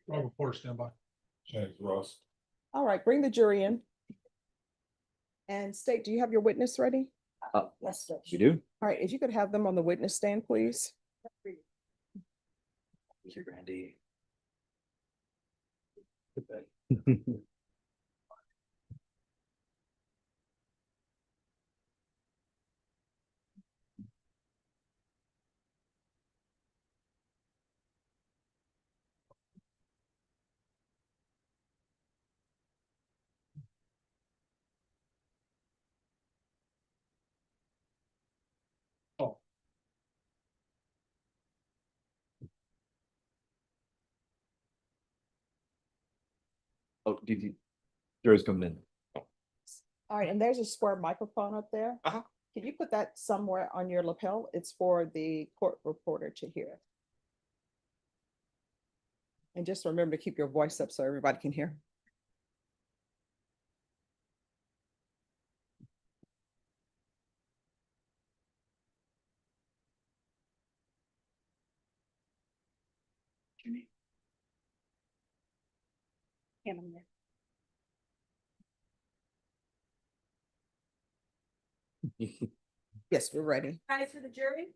All reports stand by. James Ross. All right, bring the jury in. And state, do you have your witness ready? Yes, you do. All right, if you could have them on the witness stand, please. Mr. Brandy. Oh, Oh, jury's coming in. All right, and there's a square microphone up there. Can you put that somewhere on your lapel? It's for the court reporter to hear. And just remember to keep your voice up so everybody can hear. Yes, we're ready. Rise for the jury.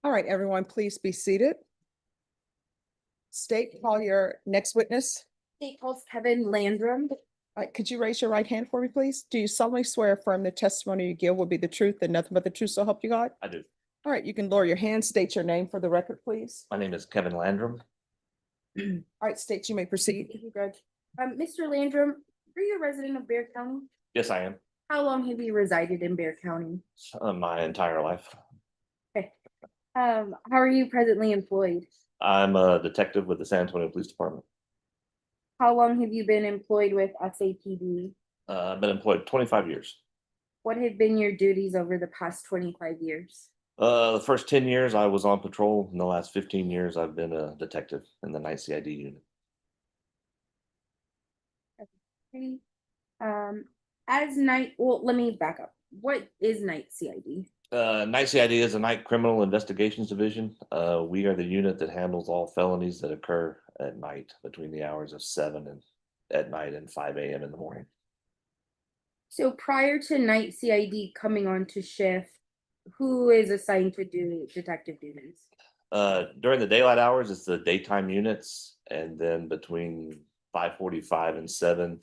All right, everyone, please be seated. State, call your next witness. State calls Kevin Landrum. All right, could you raise your right hand for me, please? Do you solemnly swear or affirm the testimony you give will be the truth and nothing but the truth, so help you God? I do. All right, you can lower your hand, state your name for the record, please. My name is Kevin Landrum. All right, state, you may proceed. Thank you, Greg. Mr. Landrum, are you a resident of Bear County? Yes, I am. How long have you resided in Bear County? My entire life. Okay. How are you presently employed? I'm a detective with the San Antonio Police Department. How long have you been employed with SAPD? I've been employed 25 years. What have been your duties over the past 25 years? The first 10 years I was on patrol. In the last 15 years, I've been a detective in the night CID unit. Okay. Let me back up. What is night CID? Night CID is a night criminal investigations division. We are the unit that handles all felonies that occur at night between the hours of 7 and at night and 5 a.m. in the morning. So prior to night CID coming on to shift, who is assigned to do detective duties? During the daylight hours, it's the daytime units, and then between 5:45 and 7,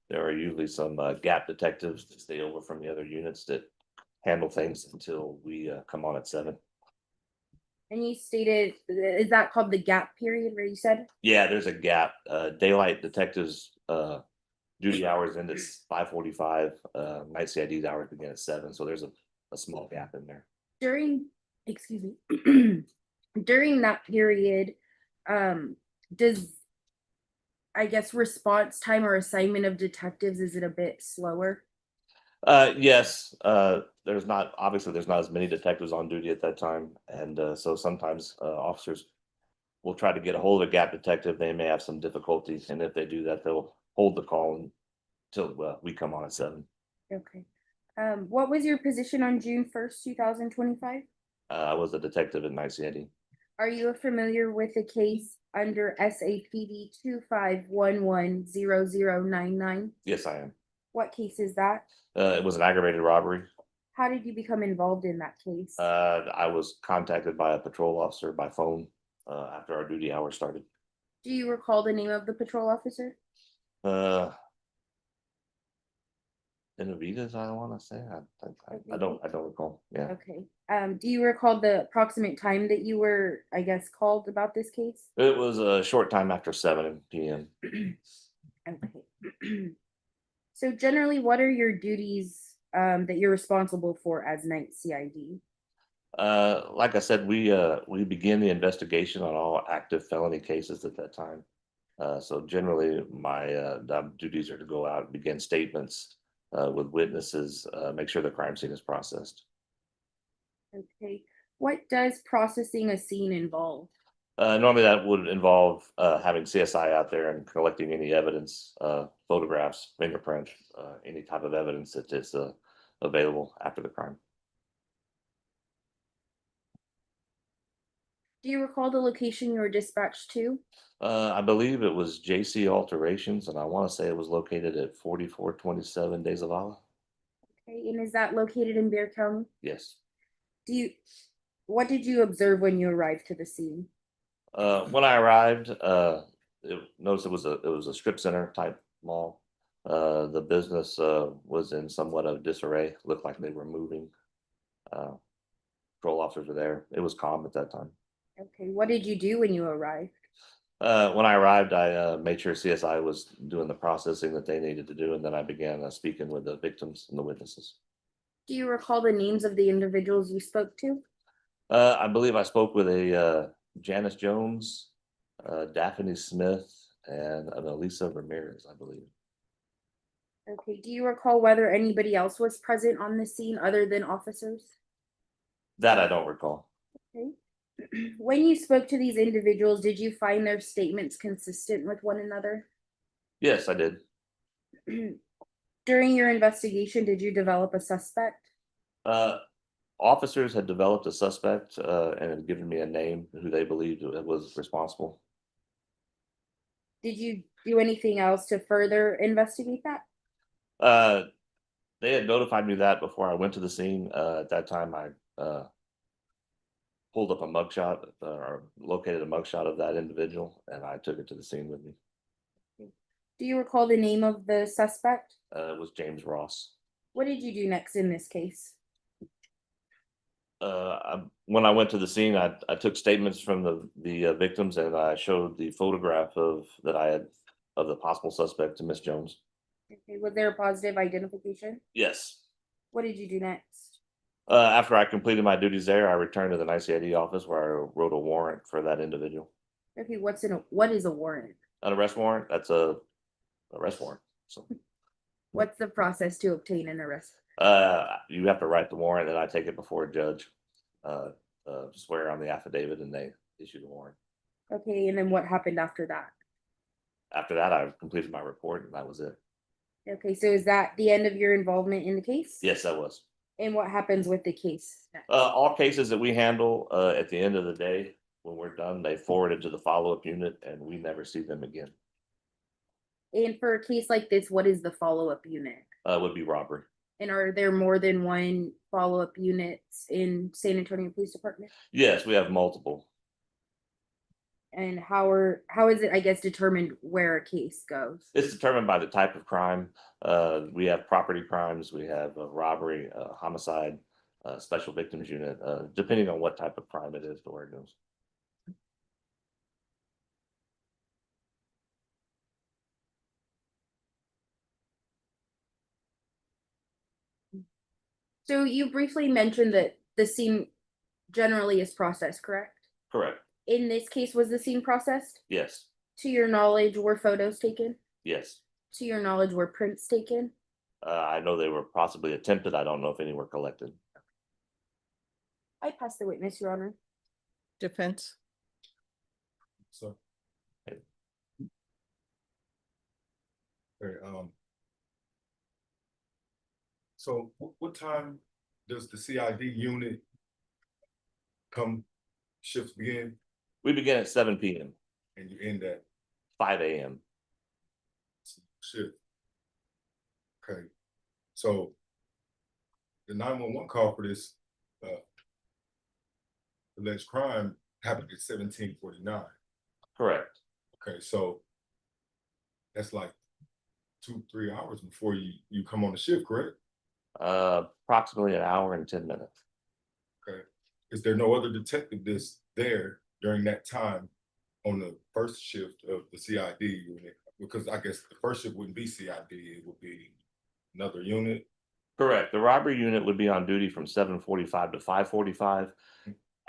there are usually some gap detectives that stay over from the other units that handle things until we come on at 7. And you stated, is that called the gap period where you said? Yeah, there's a gap. Daylight detectives duty hours end at 5:45. Night CID's hours begin at 7, so there's a small gap in there. Excuse me, during that period, does, I guess, response time or assignment of detectives, is it a bit slower? Yes, there's not as many detectives on duty at that time, and so sometimes officers will try to get a hold of a gap detective. They may have some difficulties, and if they do that, they'll hold the call until we come on at 7. Okay. What was your position on June 1st, 2025? I was a detective at night CID. Are you familiar with the case under SAPD 25110099? Yes, I am. What case is that? It was an aggravated robbery. How did you become involved in that case? I was contacted by a patrol officer by phone after our duty hours started. Do you recall the name of the patrol officer? Benavides, I want to say. I don't recall. Yeah. Okay. Do you recall the approximate time that you were, I guess, called about this case? It was a short time after 7 p.m. Okay. So generally, what are your duties that you're responsible for as night CID? Like I said, we begin the investigation on all active felony cases at that time. So generally, my duties are to go out and begin statements with witnesses, make sure the crime scene is processed. Okay. What does processing a scene involve? Normally, that would involve having CSI out there and collecting any evidence, photographs, fingerprint, any type of evidence that is available after the crime. Do you recall the location you were dispatched to? I believe it was JC Alterations, and I want to say it was located at 4427 Days of Allah. Okay, and is that located in Bear County? Yes. What did you observe when you arrived to the scene? When I arrived, noticed it was a strip center type mall. The business was in somewhat of disarray. Looked like they were moving. Patrol officers were there. It was calm at that time. Okay, what did you do when you arrived? When I arrived, I made sure CSI was doing the processing that they needed to do, and then I began speaking with the victims and the witnesses. Do you recall the names of the individuals you spoke to? I believe I spoke with a Janice Jones, Daphne Smith, and an Elisa Ramirez, I believe. Okay, do you recall whether anybody else was present on the scene other than officers? That I don't recall. Okay. When you spoke to these individuals, did you find their statements consistent with one another? Yes, I did. During your investigation, did you develop a suspect? Officers had developed a suspect and had given me a name who they believed was responsible. Did you do anything else to further investigate that? They had notified me that before I went to the scene. At that time, I pulled up a mugshot or located a mugshot of that individual, and I took it to the scene with me. Do you recall the name of the suspect? It was James Ross. What did you do next in this case? When I went to the scene, I took statements from the victims, and I showed the photograph that I had of the possible suspect to Miss Jones. Okay, was there a positive identification? Yes. What did you do next? After I completed my duties there, I returned to the NICID office where I wrote a warrant for that individual. Okay, what is a warrant? An arrest warrant? That's a arrest warrant. So What's the process to obtain an arrest? you have to write the warrant, and I take it before a judge, swear on the affidavit, and they issue the warrant. Okay, and then what happened after that? After that, I completed my report, and that was it. Okay, so is that the end of your involvement in the case? Yes, that was. And what happens with the case next? All cases that we handle at the end of the day, when we're done, they forward it to the follow-up unit, and we never see them again. And for a case like this, what is the follow-up unit? Would be robbery. And are there more than one follow-up units in San Antonio Police Department? Yes, we have multiple. And how is it, I guess, determined where a case goes? It's determined by the type of crime. We have property crimes, we have robbery, homicide, special victims unit, depending on what type of crime it is, to where it goes. So you briefly mentioned that the scene generally is processed, correct? Correct. In this case, was the scene processed? Yes. To your knowledge, were photos taken? Yes. To your knowledge, were prints taken? I know they were possibly attempted. I don't know if any were collected. I pass the witness, Your Honor. Defense. So. Okay, so what time does the CID unit shifts begin We begin at 7 p.m., and you end at 5 a.m. shift? Okay, so the 911 call for this alleged crime happened at 17:49. Correct. Okay, so that's like 2-3 hours before you come on the shift, correct? Approximately an hour and 10 minutes. Okay. Is there no other detective that's there during that time on the first shift of the CID unit? Because I guess the first shift wouldn't be CID, it would be another unit. Correct. The robbery unit would be on duty from 7:45 to 5:45.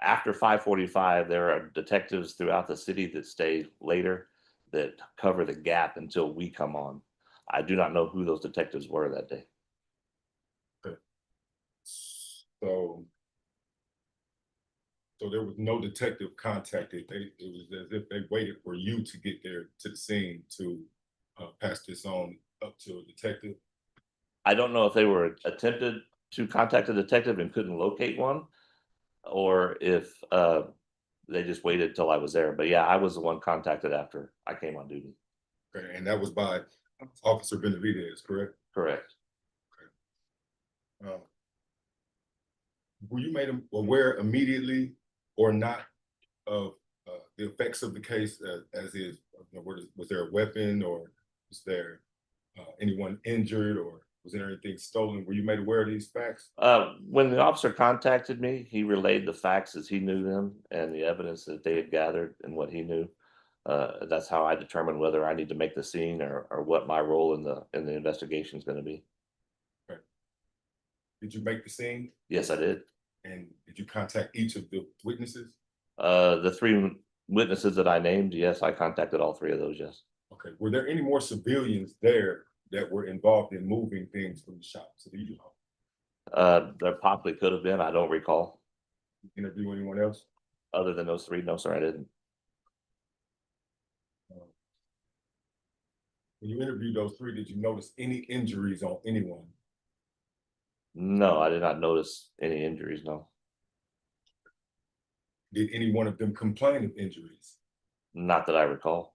After 5:45, there are detectives throughout the city that stay later. that cover the gap until we come on. I do not know who those detectives were that day. So there was no detective contacted. It was as if they waited for you to get there to the scene to pass this on up to a detective. I don't know if they were attempted to contact a detective and couldn't locate one, or if they just waited till I was there. But yeah, I was the one contacted after I came on duty. Okay, and that was by Officer Benavidez, correct? Correct. Were you made aware immediately or not of the effects of the case as is? Was there a weapon, or was there anyone injured, or was there anything stolen? Were you made aware of these facts? When the officer contacted me, he relayed the facts as he knew them and the evidence that they had gathered and what he knew. That's how I determined whether I need to make the scene or what my role in the investigation is going to be. Okay. Did you make the scene? Yes, I did. And did you contact each of the witnesses? The three witnesses that I named, yes, I contacted all three of those. Yes. Okay. Were there any more civilians there that were involved in moving things from the shop to the U-Haul? There possibly could have been. I don't recall. Interview anyone else? Other than those three, no, sir, I didn't. When you interviewed those three, did you notice any injuries on anyone? No, I did not notice any injuries. No, Did any one of them complain of injuries? not that I recall.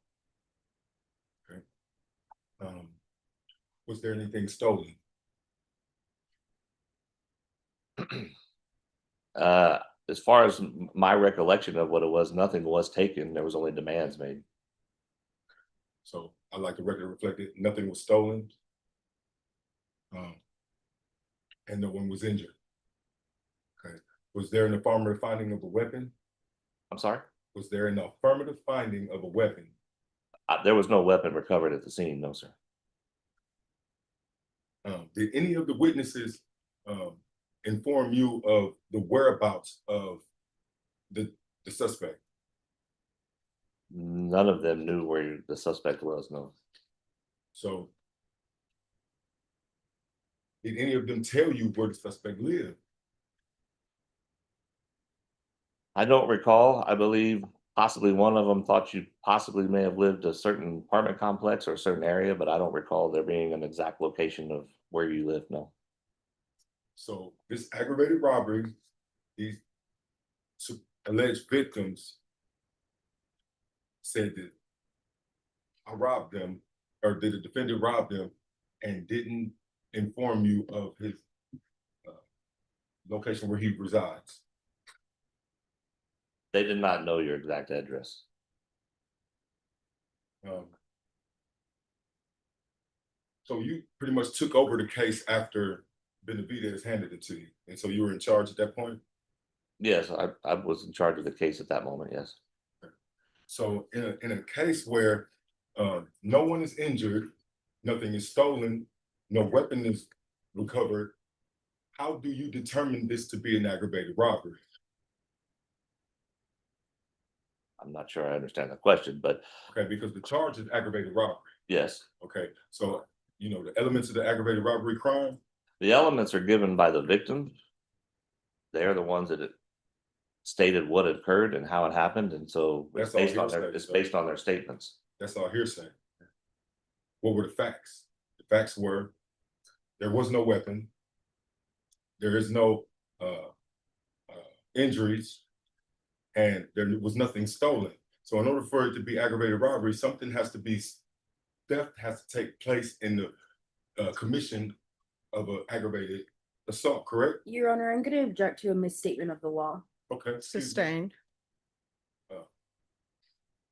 Okay. Was there anything stolen? As far as my recollection of what it was, nothing was taken. There was only demands made. So I like the record reflected, nothing was stolen. And no one was injured. Okay. Was there an affirmative finding of a weapon? I'm sorry? Was there an affirmative finding of a weapon? There was no weapon recovered at the scene, no, sir. Did any of the witnesses inform you of the whereabouts of the suspect? None of them knew where the suspect was, no. So did any of them tell you where the suspect lived? I don't recall. I believe possibly one of them thought you possibly may have lived a certain apartment complex or a certain area, but I don't recall there being an exact location of where you live, no. So this aggravated robbery, these alleged victims said that I robbed them, or did the defendant rob them and didn't inform you of his location where he resides? They did not know your exact address. So you pretty much took over the case after Benavidez handed it to you, and so you were in charge at that point? Yes, I was in charge of the case at that moment, yes. So in a case where no one is injured, nothing is stolen, no weapon is recovered, how do you determine this to be an aggravated robbery? I'm not sure I understand the question, but Okay, because the charge is aggravated robbery. yes. Okay, so you know the elements of the aggravated robbery crime. The elements are given by the victim. They're the ones that stated what occurred and how it happened, and so That's all hearsay, it's so- based on their statements. That's all hearsay. What were the facts? The facts were there was no weapon. There is no injuries, and there was nothing stolen. So in order for it to be aggravated robbery, something has to be, theft has to take place in the commission of an aggravated assault, correct? Your Honor, I'm going to object to a misstatement of the law. Okay. excuse me. Sustained.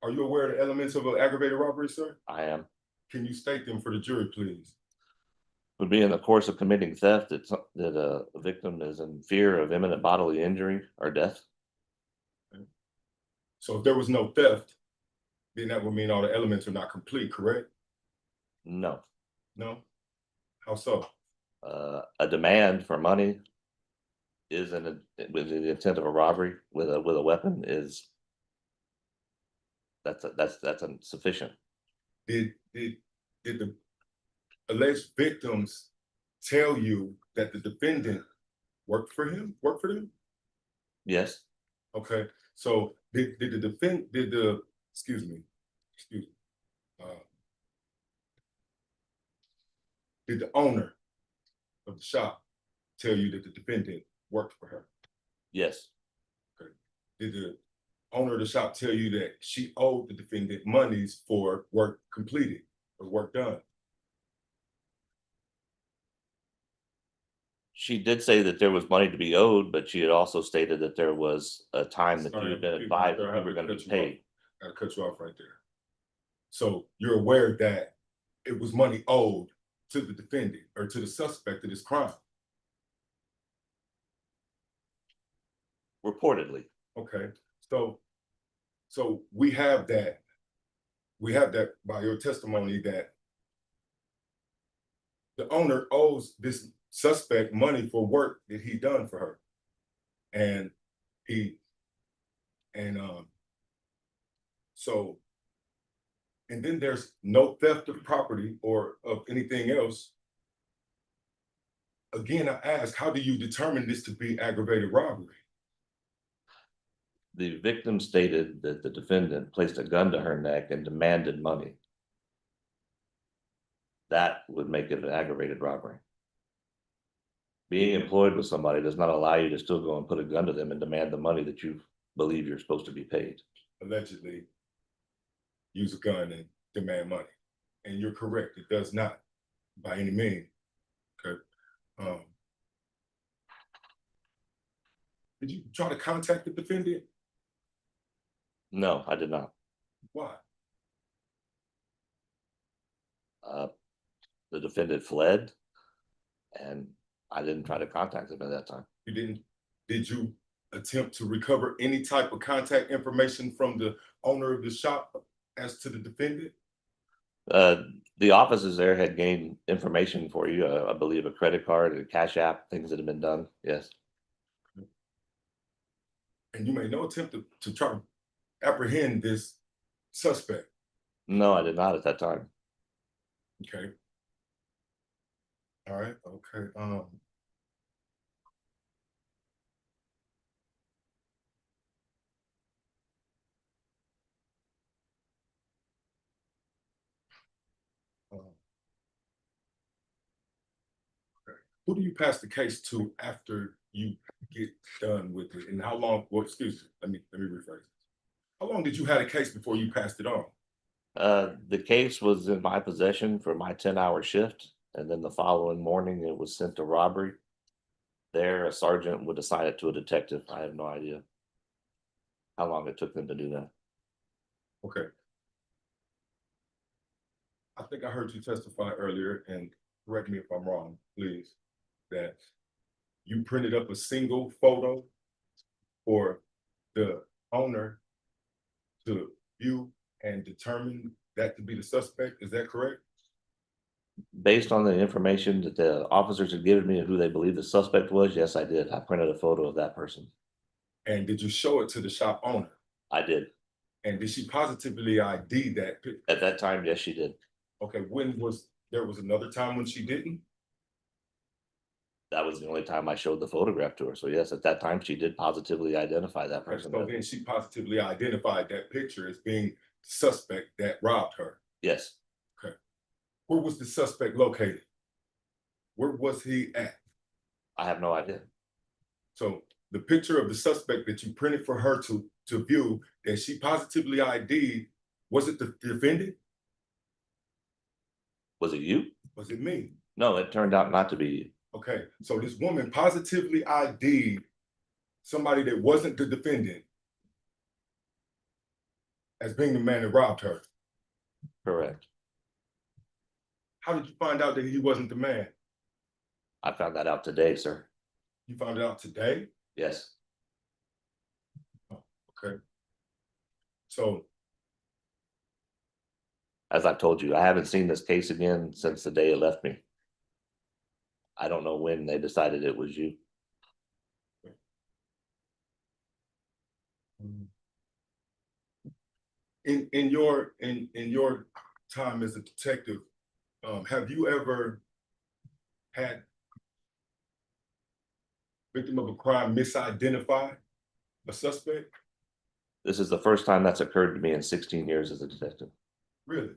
Are you aware of the elements of an aggravated robbery, sir? I am. Can you state them for the jury, please? Would be in the course of committing theft that a victim is in fear of imminent bodily injury or death. So if there was no theft, then that would mean all the elements are not complete, correct? No. No? How so? A demand for money is with the intent of a robbery with a weapon is that's sufficient. did the alleged victims tell you that the defendant worked for them? Yes, Okay, so did the excuse me, uh, did the owner of the shop tell you that the defendant worked for her? yes, Okay. Did the owner of the shop tell you that she owed the defendant monies for work completed or work done? she did say that there was money to be owed, but she had also stated that there was a time that Sorry, you had been I'm advised sorry, I that you were have to gonna be cut you off. paid. Gotta cut you off right there. So you're aware that it was money owed to the defendant or to the suspect of this crime? Reportedly, Okay, so we have that by your testimony that the owner owes this suspect money for work that he done for her. And he, and so, and then there's no theft of property or of anything else. Again, I ask, how do you determine this to be aggravated robbery? the victim stated that the defendant placed a gun to her neck and demanded money. That would make it an aggravated robbery. Being employed with somebody does not allow you to still go and put a gun to them and demand the money that you believe you're supposed to be paid. Allegedly use a gun and demand money. And you're correct, it does not by any means. Okay. Did you try to contact the defendant? No, I did not. Why? The defendant fled, and I didn't try to contact him at that time. You didn't, did you attempt to recover any type of contact information from the owner of the shop as to the defendant? The offices there had gained information for you, I believe a credit card, a cash app, things that have been done, yes. And you made no attempt to try to apprehend this suspect? No, I did not at that time. Okay. All right, okay. Okay. Who do you pass the case to after you get done with it? And how long, well, excuse me, let me rephrase. How long did you have a case before you passed it on? The case was in my possession for my 10-hour shift, and then the following morning it was sent to robbery. There, a sergeant would assign it to a detective. I have no idea how long it took them to do that. Okay. I think I heard you testify earlier, and correct me if I'm wrong, please, that you printed up a single photo for the owner to view and determine that to be the suspect. Is that correct? Based on the information that the officers had given me and who they believe the suspect was, yes, I did. I printed a photo of that person. And did you show it to the shop owner? I did. And did she positively ID that picture? At that time, yes, she did. Okay, when was there was another time when she didn't? That was the only time I showed the photograph to her. So yes, at that time, she did positively identify that Okay, person. so then she positively identified that picture as being the suspect that robbed her. Yes. Okay. Where was the suspect located? Where was he at? I have no idea. So the picture of the suspect that you printed for her to view that she positively ID'd, was it the defendant? Was it you? Was it me? No, it turned out not to be you. Okay, so this woman positively ID'd somebody that wasn't the defendant as being the man that robbed her. Correct. How did you find out that he wasn't the man? I found that out today, sir. You found it out today? Yes. Okay. So, As I've told you, I haven't seen this case again since the day it left me. I don't know when they decided it was you. in your time as a detective, have you ever had victim of a crime misidentify a suspect? This is the first time that's occurred to me in 16 years as a detective. Really?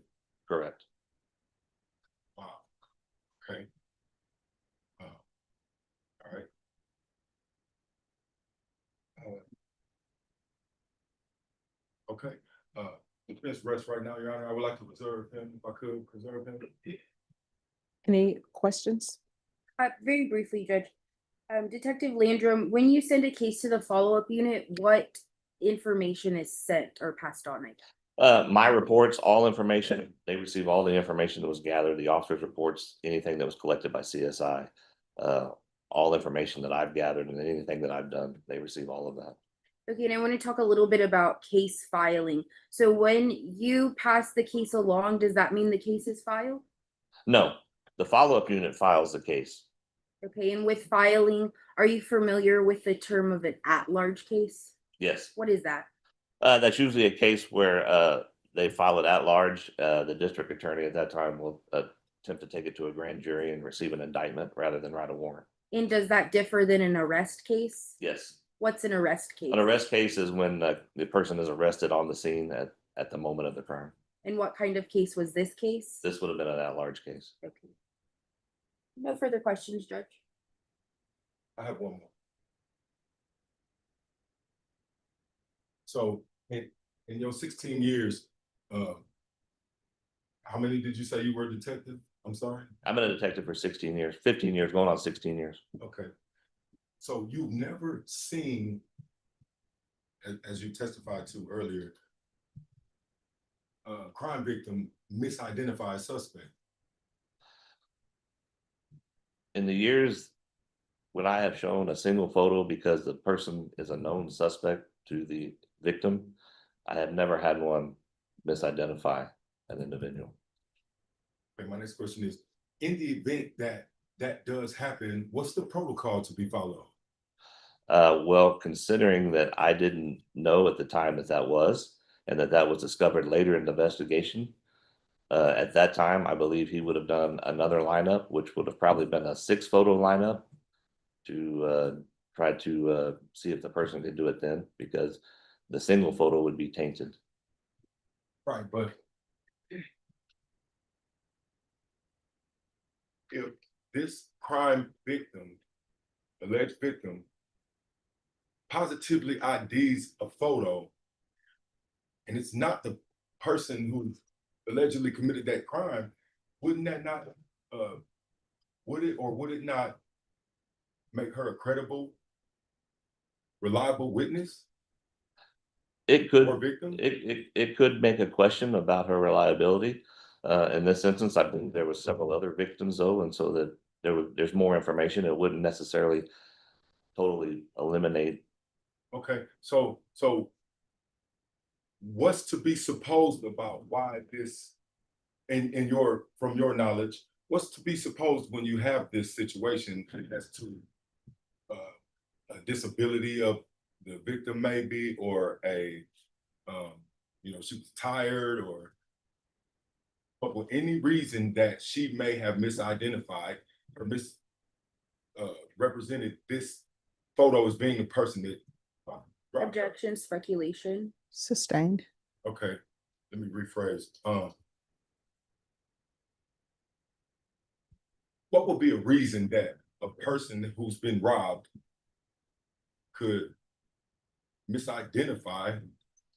Correct. Wow. Okay. All right. Okay. Defense rest right now, Your Honor. I would like to preserve him, if I could preserve him. Any questions? Very briefly, Judge. Detective Landrum, when you send a case to the follow-up unit, what information is sent or passed on? My reports, all information, they receive all the information that was gathered, the officer's reports, anything that was collected by CSI. All information that I've gathered and anything that I've done, they receive all of that. Okay, and I want to talk a little bit about case filing. So when you pass the case along, does that mean the case is filed? No, the follow-up unit files the case. Okay, and with filing, are you familiar with the term of an at-large case? Yes. What is that? That's usually a case where they file it at large. The district attorney at that time will attempt to take it to a grand jury and receive an indictment rather than write a warrant. And does that differ than an arrest case? Yes. What's an arrest case? An arrest case is when the person is arrested on the scene at the moment of the crime. And what kind of case was this case? This would have been an at-large case. Okay. No further questions, Judge. I have one more. So in your 16 years, how many did you say you were a detective? I'm sorry. I've been a detective for 16 years, 15 years, going on 16 years. Okay. So you've never seen, as you testified to earlier, a crime victim misidentify a suspect? In the years when I have shown a single photo because the person is a known suspect to the victim, I have never had one misidentify an individual. Okay, my next question is, in the event that that does happen, what's the protocol to be followed? Well, considering that I didn't know at the time that that was, and that was discovered later in the investigation, at that time, I believe he would have done another lineup, which would have probably been a 6-photo lineup to try to see if the person could do it then, because the single photo would be tainted. Right, but if this crime victim, alleged victim, positively IDs a photo, and it's not the person who allegedly committed that crime, wouldn't that not, would it not make her a credible, reliable witness It could, or victim? it could make a question about her reliability. In this instance, I think there was several other victims though, and so that there's more information. It wouldn't necessarily totally eliminate. Okay, so what's to be supposed about why this, from your knowledge, what's to be supposed when you have this situation as to a disability of the victim maybe, or a she was tired, or but for any reason that she may have misidentified or represented this photo as being the person that Objection, speculation. Sustained. Okay, let me rephrase. What would be a reason that a person who's been robbed could misidentify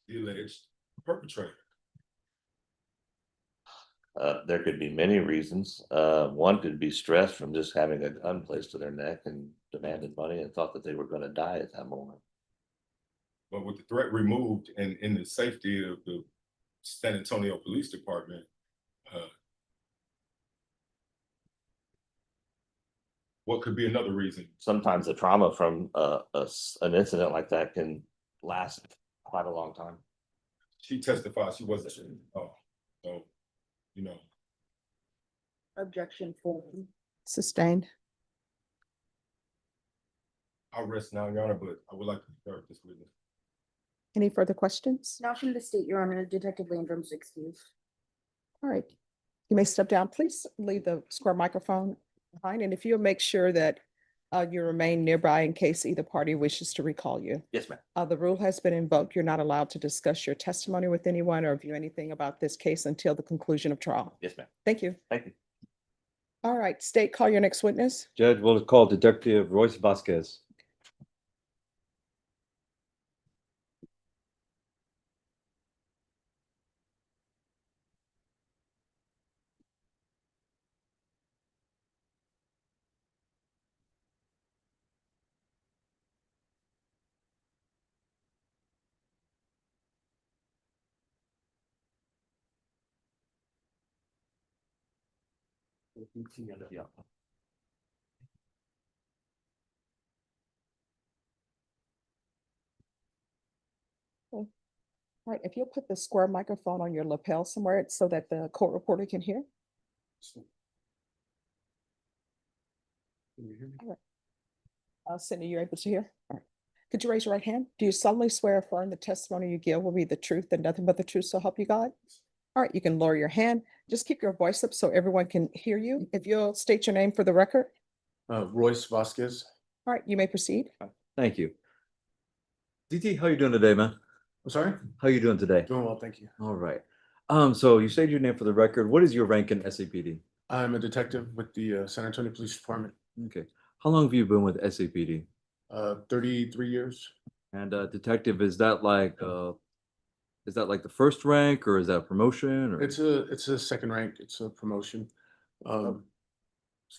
the alleged perpetrator? There could be many reasons. One could be stress from just having a gun placed to their neck and demanded money and thought that they were going to die at that moment. But with the threat removed and in the safety of the San Antonio Police Department, what could be another reason? Sometimes the trauma from an incident like that can last quite a long time. She testified she wasn't sure. Oh, so, Objection form. Sustained. I'll rest now, Your Honor, but I would like to preserve this witness. Any further questions? Not from the state, Your Honor. Detective Landrum's excused. All right. You may step down. Please leave the square microphone behind, and if you'll make sure that you remain nearby in case either party wishes to recall you. Yes, ma'am. The rule has been invoked. You're not allowed to discuss your testimony with anyone or view anything about this case until the conclusion of trial. Yes, ma'am. Thank you. Thank you. All right, state, call your next witness. Judge will call Detective Royce Vasquez. Yeah. All right, if you'll put the square microphone on your lapel somewhere so that the court reporter can hear. Cindy, you're able to hear? All right. Could you raise your right hand? Do you solemnly swear or affirm the testimony you give will be the truth and nothing but the truth, so help you God? All right, you can lower your hand. Just keep your voice up so everyone can hear you. If you'll state your name for the record. Royce Vasquez. All right, you may proceed. Thank you. DT, how you doing today, man? I'm sorry? How you doing today? Doing well, thank you. All right. So you stated your name for the record. What is your rank in SAPD? I'm a detective with the San Antonio Police Department. Okay. How long have you been with SAPD? 33 years. And detective, is that like the first rank or is that a promotion or? It's a second rank. It's a promotion. Excuse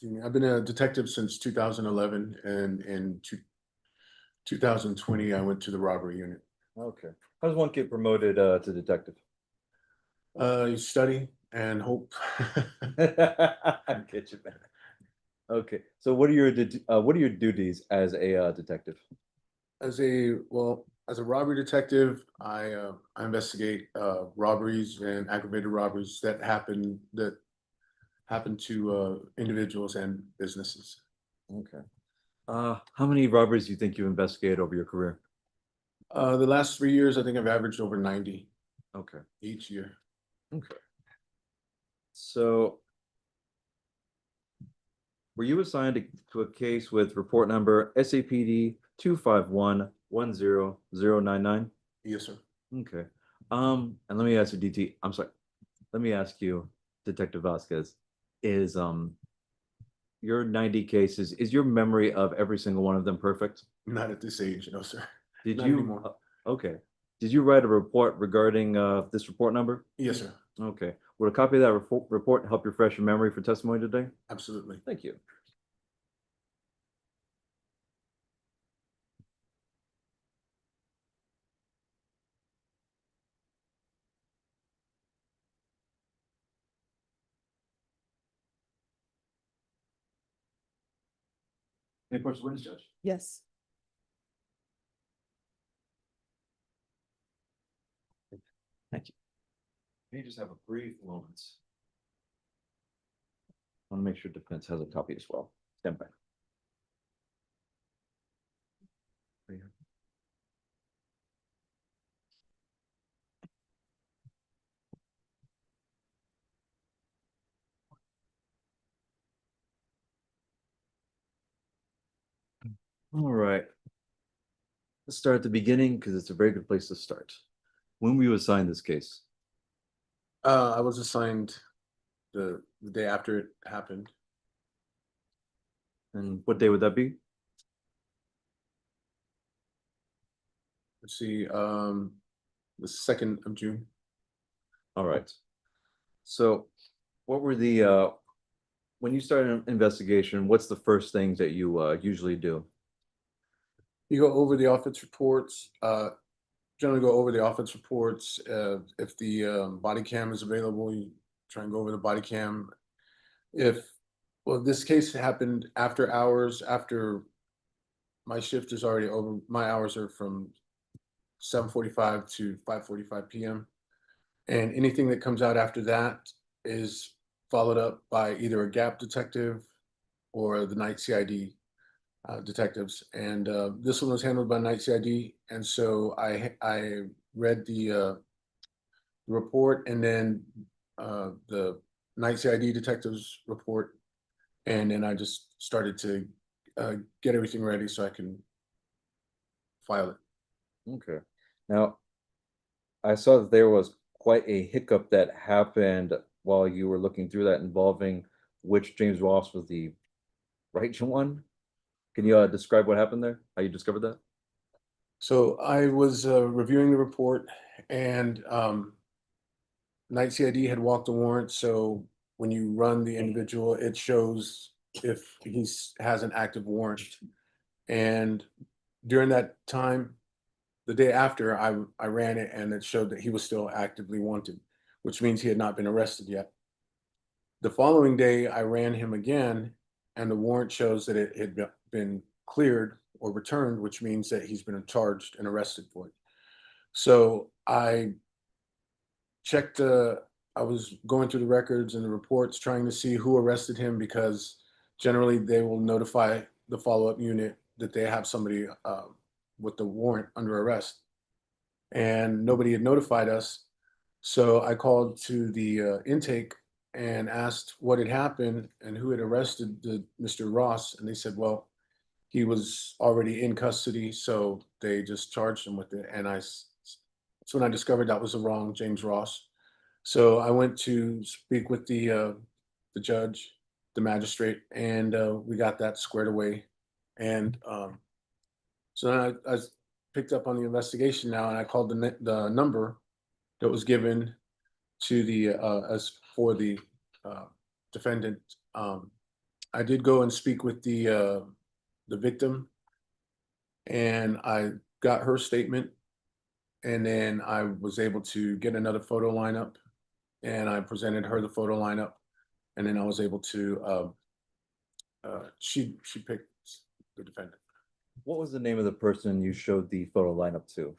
me. I've been a detective since 2011, and in 2020 I went to the robbery unit. Okay. How does one get promoted to detective? You study and hope. I get you, man. Okay. So what are your duties as a detective? As a robbery detective, I investigate robberies and aggravated robberies that happen to individuals and businesses. Okay. How many robberies do you think you investigated over your career? The last 3 years, I think I've averaged over 90 Okay. each year. Okay. So were you assigned to a case with report number SAPD 251-10099? Yes, sir. Okay. And let me ask you, DT, I'm sorry. Let me ask you, Detective Vasquez, is your 90 cases, is your memory of every single one of them perfect? Not at this age, no, sir. Did Not you? anymore. Okay. Did you write a report regarding this report number? Yes, sir. Okay. Would a copy of that report help refresh your memory for testimony today? Absolutely. Thank you. Any questions, witness judge? Yes. Thank you. May just have a brief moment. I want to make sure defense has a copy as well. Stand by. Right here. All right. Let's start at the beginning because it's a very good place to start. When were you assigned this case? I was assigned the day after it happened. And what day would that be? Let's see, the 2nd of June. All right. So what were the when you start an investigation, what's the first things that you usually do? You go over the offense reports, generally go over the offense reports. If the body cam is available, you try and go over the body cam. This case happened after hours, after my shift is already over. My hours are from 7:45 to 5:45 p.m. And anything that comes out after that is followed up by either a gap detective or the night CID detectives. And this one was handled by night CID. And so I read the report, and then the night CID detectives report. And then I just started to get everything ready so I can file it. Okay. Now, I saw that there was quite a hiccup that happened while you were looking through that involving which James Ross was the right one. Can you describe what happened there? How you discovered that? So I was reviewing the report, and night CID had walked the warrant. So when you run the individual, it shows if has an active warrant. And during that time, the day after, I ran it, and it showed that he was still actively wanted, which means he had not been arrested yet. The following day, I ran him again, and the warrant shows that it had been cleared or returned, which means that he's been charged and arrested for it. So I checked I was going through the records and the reports trying to see who arrested him, because generally they will notify the follow-up unit that they have somebody with the warrant under arrest. And nobody had notified us. So I called to the intake and asked what had happened and who had arrested Mr. Ross. And they said, well, he was already in custody, so they just charged him with it. And that's when I discovered that was the wrong James Ross. So I went to speak with the judge, the magistrate, and we got that squared away. And so then I picked up on the investigation now, and I called the number that was given to the as for the defendant. I did go and speak with the victim, and I got her statement, and then I was able to get another photo lineup, and I presented her the photo lineup, and then I was able to she picked the defendant. What was the name of the person you showed the photo lineup to?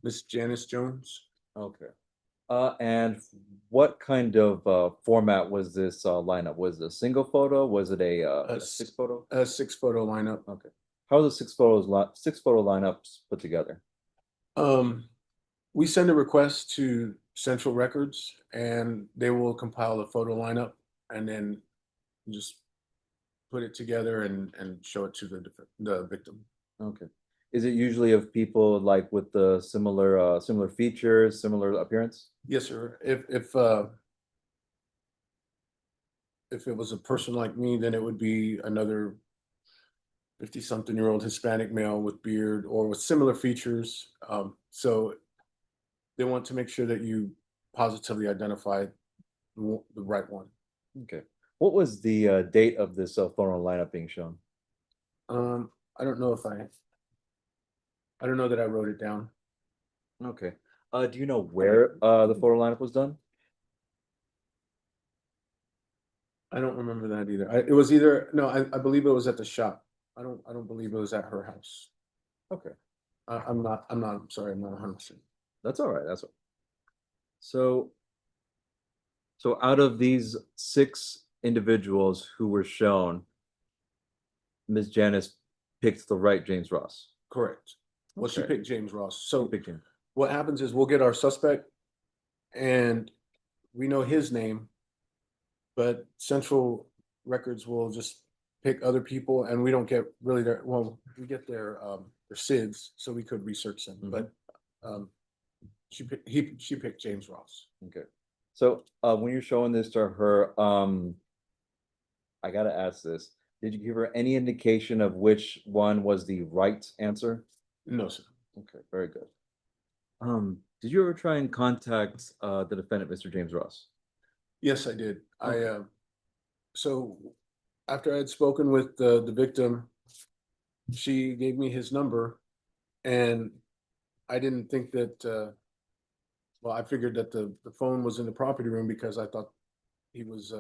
Miss Janice Jones. Okay. And what kind of format was this lineup? Was it a single photo? Was it a six photo? A 6 photo lineup. Okay. How are the six photo lineups put together? We send a request to Central Records, and they will compile a photo lineup and then just put it together and show it to the victim. Okay. Is it usually of people like with the similar features, similar appearance? Yes, sir. If it was a person like me, then it would be another 50-something-year-old Hispanic male with beard or with similar features. So they want to make sure that you positively identify the right one. Okay. What was the date of this photo lineup being shown? I don't know that I wrote it down. Okay. Do you know where the photo lineup was done? I don't remember that either. It was either, no, I believe it was at the shop. I don't believe it was at her house. Okay. I'm sorry, I'm not 100%. That's all right. That's all. So out of these 6 individuals who were shown, Ms. Janice picked the right James Ross. Correct. Well, she Okay. picked James Ross. So She picked him. what happens is we'll get our suspect and we know his name, but Central Records will just pick other people, and we don't get really we get their SIDs, so we could research them. Mhm. But she picked James Ross. Okay. So when you're showing this to her, I gotta ask this. Did you give her any indication of which one was the right answer? No, sir. Okay, very good. Did you ever try and contact the defendant, Mr. James Ross? Yes, I did. Okay. So after I had spoken with the victim, she gave me his number, and I didn't think that, well, I figured that the phone was in the property room because I thought he was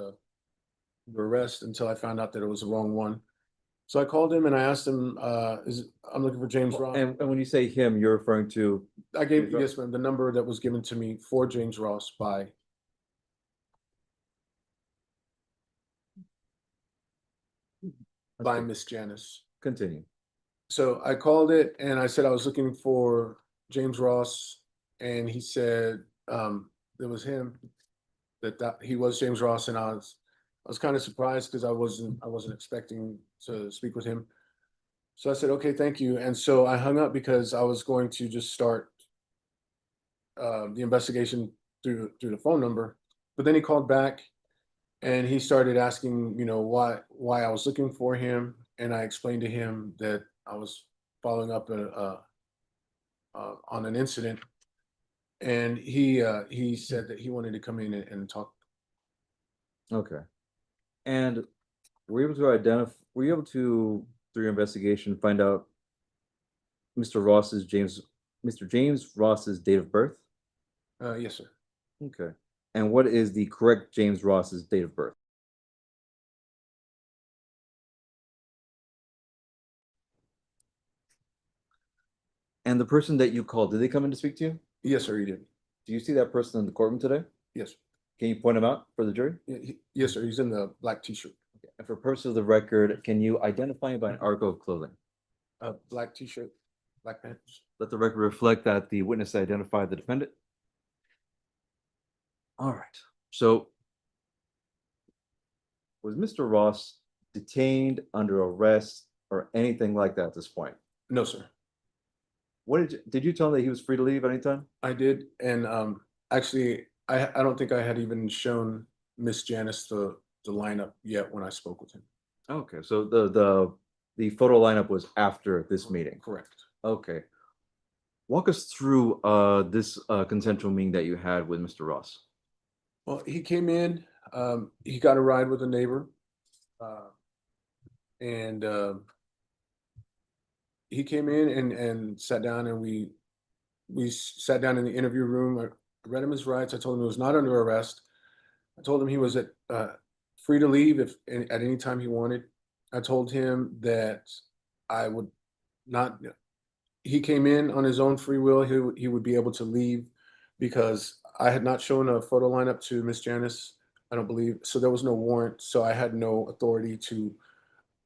under arrest, until I found out that it was the wrong one. So I called him and I asked him, I'm looking for James Ross. And when you say him, you're referring to, I gave, James Ross? yes, ma'am, the number that was given to me for James Ross by let's Miss Janice. continue. So I called it and I said I was looking for James Ross. and he said, it was him, that he was James Ross, and I was kind of surprised because I wasn't expecting to speak with him. So I said, okay, thank you. And so I hung up because I was going to just start the investigation through the phone number. But then he called back and he started asking, why I was looking for him. And I explained to him that I was following up on an incident. And he said that he wanted to come in and talk. Okay. And were you able to were you able to, through your investigation, find out Mr. James Ross's date of birth? Yes, sir. Okay. And what is the correct James Ross's date of birth? And the person that you called, did they come in to speak to you? Yes, sir, he did. Do you see that person in the courtroom today? Yes. Can you point him out for the jury? Yes, sir. He's in the black t-shirt. Okay. And for purposes of the record, can you identify him by an article of clothing? Black t-shirt, black pants. Let the record reflect that the witness identified the defendant. All right. So was Mr. Ross detained, under arrest, or anything like that at this point? No, sir. What did you tell him that he was free to leave anytime? I did, and actually, I don't think I had even shown Miss Janice the lineup yet when I spoke with him. Okay, so the photo lineup was after this meeting. Correct. Okay. Walk us through this consensual meeting that you had with Mr. Ross. Well, he came in, he got a ride with a neighbor, and he came in and sat down, and we sat down in the interview room. I read him his rights. I told him he was not under arrest. I told him he was free to leave at any time he wanted. I told him that I would not. He came in on his own free will. He would be able to leave because I had not shown a photo lineup to Miss Janice. I don't believe so. There was no warrant, so I had no authority to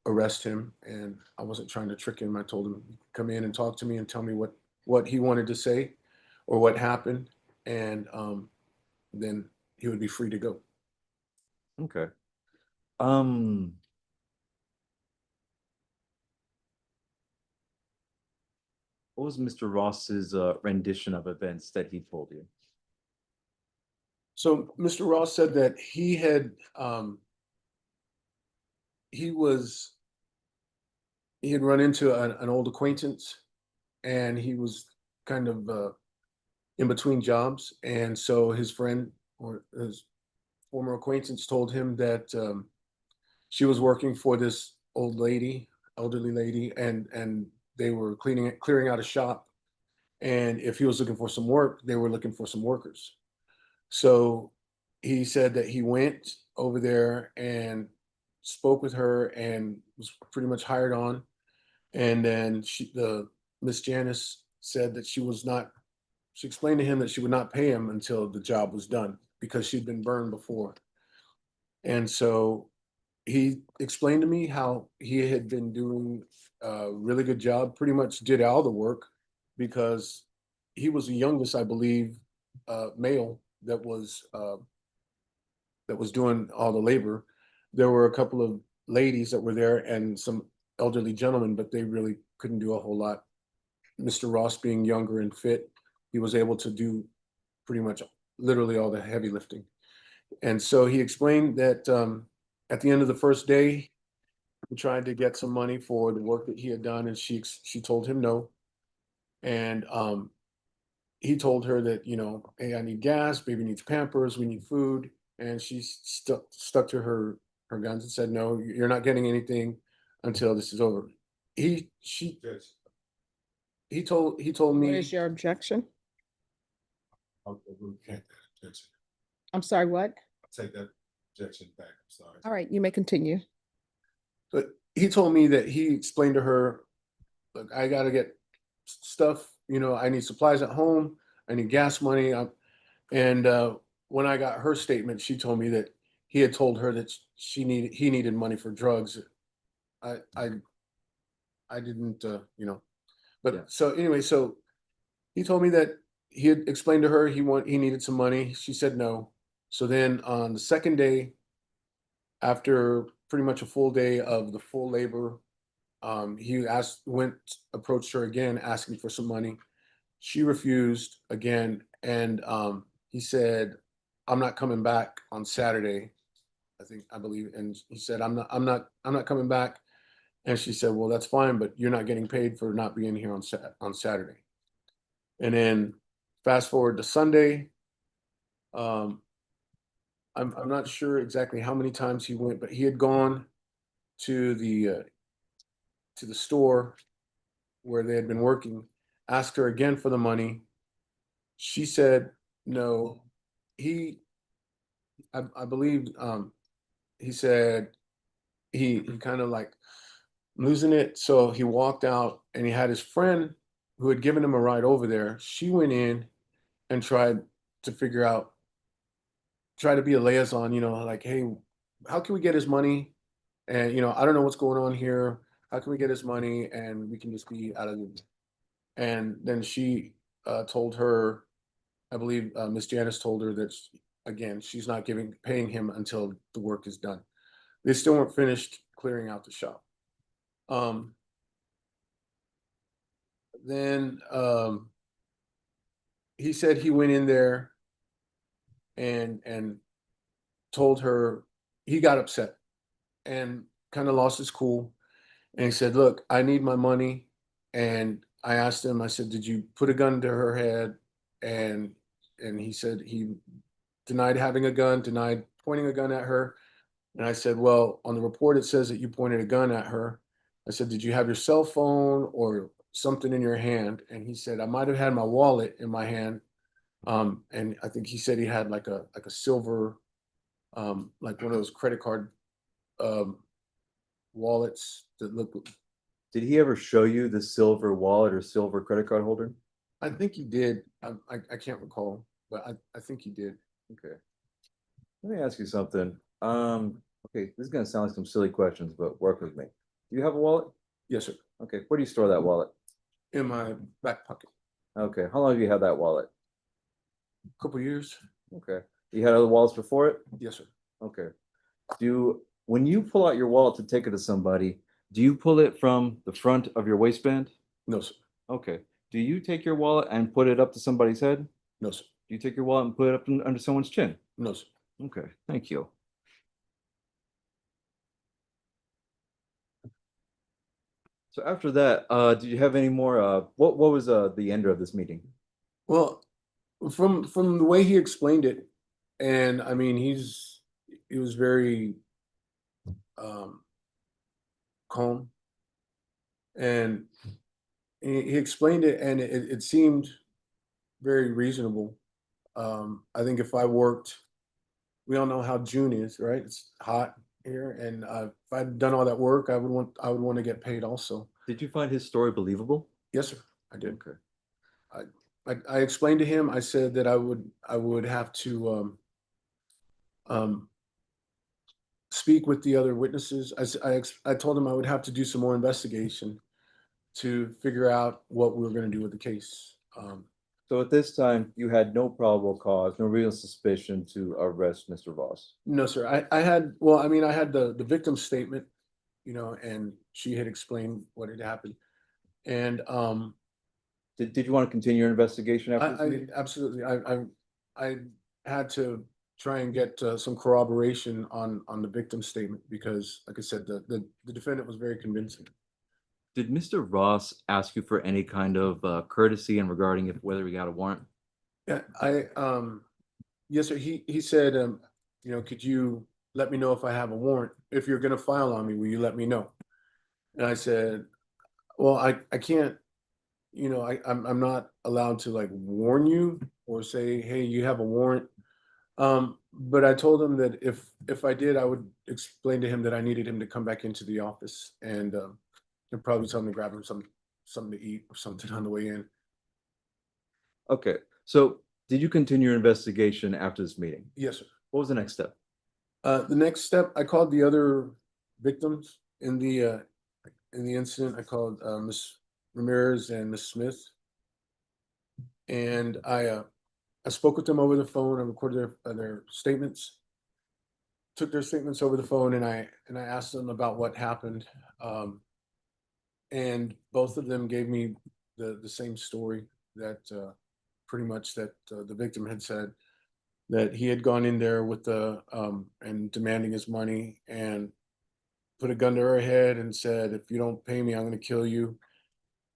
arrest him, and I wasn't trying to trick him. I told him come in and talk to me and tell me what he wanted to say or what happened, and then he would be free to go. Okay. What was Mr. Ross's rendition of events that he told you? So Mr. Ross said that he had run into an old acquaintance, and he was kind of in between jobs, and so his friend or his former acquaintance told him that she was working for this elderly lady, and they were clearing out a shop, and if he was looking for some work, they were looking for some workers. So he said that he went over there and spoke with her and was pretty much hired on. And then Miss Janice said that she explained to him that she would not pay him until the job was done because she'd been burned before. And so he explained to me how he had been doing a really good job, pretty much did all the work because he was the youngest, I believe, male that was doing all the labor. There were a couple of ladies that were there and some elderly gentlemen, but they really couldn't do a whole lot. Mr. Ross being younger and fit, he was able to do pretty much literally all the heavy lifting. And so he explained that at the end of the first day, he tried to get some money for the work that he had done, and she told him no. And he told her that, hey, I need gas, baby needs Pampers, we need food. And she stuck to her guns and said, no, you're not getting anything until this is over. He told What me. is your objection? I'll recant that objection. I'm sorry, what? I'll take that objection back. I'm sorry. All right, you may continue. But he told me that he explained to her, look, I got to get stuff, I need supplies at home, I need gas money. And when I got her statement, she told me that he had told her that he needed money for drugs. I didn't, but Yeah. so anyway, so he told me that he had explained to her he needed some money. She said no. So then on the second day, after pretty much a full day of the full labor, he approached her again, asking for some money. She refused again, and he said, "I'm not coming back on Saturday." I believe, and he said, I'm not coming back." And she said, "Well, that's fine, but you're not getting paid for not being here on Saturday." And then fast forward to Sunday. I'm not sure exactly how many times he went, but he had gone to the store where they had been working, asked her again for the money. She said no. He, I believe, he said he kind of like losing it. So he walked out and he had his friend who had given him a ride over there. She went in and tried to try to be a liaison, like, "Hey, how can we get his money? And, I don't know what's going on here. How can we get his money? And we can just be out of the." And then she told her, I believe Miss Janice told her that, again, she's not paying him until the work is done. They still weren't finished clearing out the shop. Um, then he said he went in there and told her, he got upset and kind of lost his cool. And he said, "Look, I need my money." And I asked him, I said, "Did you put a gun to her head?" And he said he denied having a gun, denied pointing a gun at her. And I said, "Well, on the report, it says that you pointed a gun at her." I said, "Did you have your cell phone or something in your hand?" And he said, "I might have had my wallet in my hand." And I think he said he had like a silver, like one of those credit card um, wallets that look. Did he ever show you the silver wallet or silver credit card holder? I think he did. I can't recall, but I think he did. Okay. Let me ask you something. Okay, this is gonna sound like some silly questions, but work with me. Do you have a wallet? Yes, sir. Okay, where do you store that wallet? In my back pocket. Okay, how long have you had that wallet? Couple years. Okay, you had other wallets before it? Yes, sir. Okay. When you pull out your wallet to take it to somebody, do you pull it from the front of your waistband? No, sir. Okay. Do you take your wallet and put it up to somebody's head? No, sir. Do you take your wallet and put it up under someone's chin? No, sir. Okay, thank you. So after that, did you have any more, what was the end of this meeting? Well, from the way he explained it, and I mean, he was very um, calm, and he explained it, and it seemed very reasonable. I think if I worked, we all know how June is, right? It's hot here, and if I'd done all that work, I would want to get paid also. Did you find his story believable? Yes, sir. I did. Okay. I explained to him. I said that I would have to um, speak with the other witnesses. I told him I would have to do some more investigation to figure out what we were going to do with the case. So at this time, you had no probable cause, no real suspicion to arrest Mr. Voss? No, sir. I had, well, I mean, I had the victim's statement, and she had explained what had happened. And Did you want to continue your investigation after this I meeting? absolutely, I had to try and get some corroboration on the victim's statement because, like I said, the defendant was very convincing. Did Mr. Ross ask you for any kind of courtesy in regarding whether he got a warrant? Yeah, yes, sir. He said, "Could you let me know if I have a warrant? If you're gonna file on me, will you let me know?" And I said, "Well, I can't, I'm not allowed to like warn you or say, hey, you have a warrant." But I told him that if I did, I would explain to him that I needed him to come back into the office and probably tell him to grab him something to eat or something on the way in. Okay, so did you continue your investigation after this meeting? Yes, sir. What was the next step? The next step, I called the other victims in the incident. I called Miss Ramirez and Miss Smith, And I spoke with them over the phone. I recorded their statements. Took their statements over the phone, and I asked them about what happened. And both of them gave me the same story that pretty much that the victim had said, that he had gone in there with the and demanding his money and put a gun to her head and said, if you don't pay me, I'm going to kill you.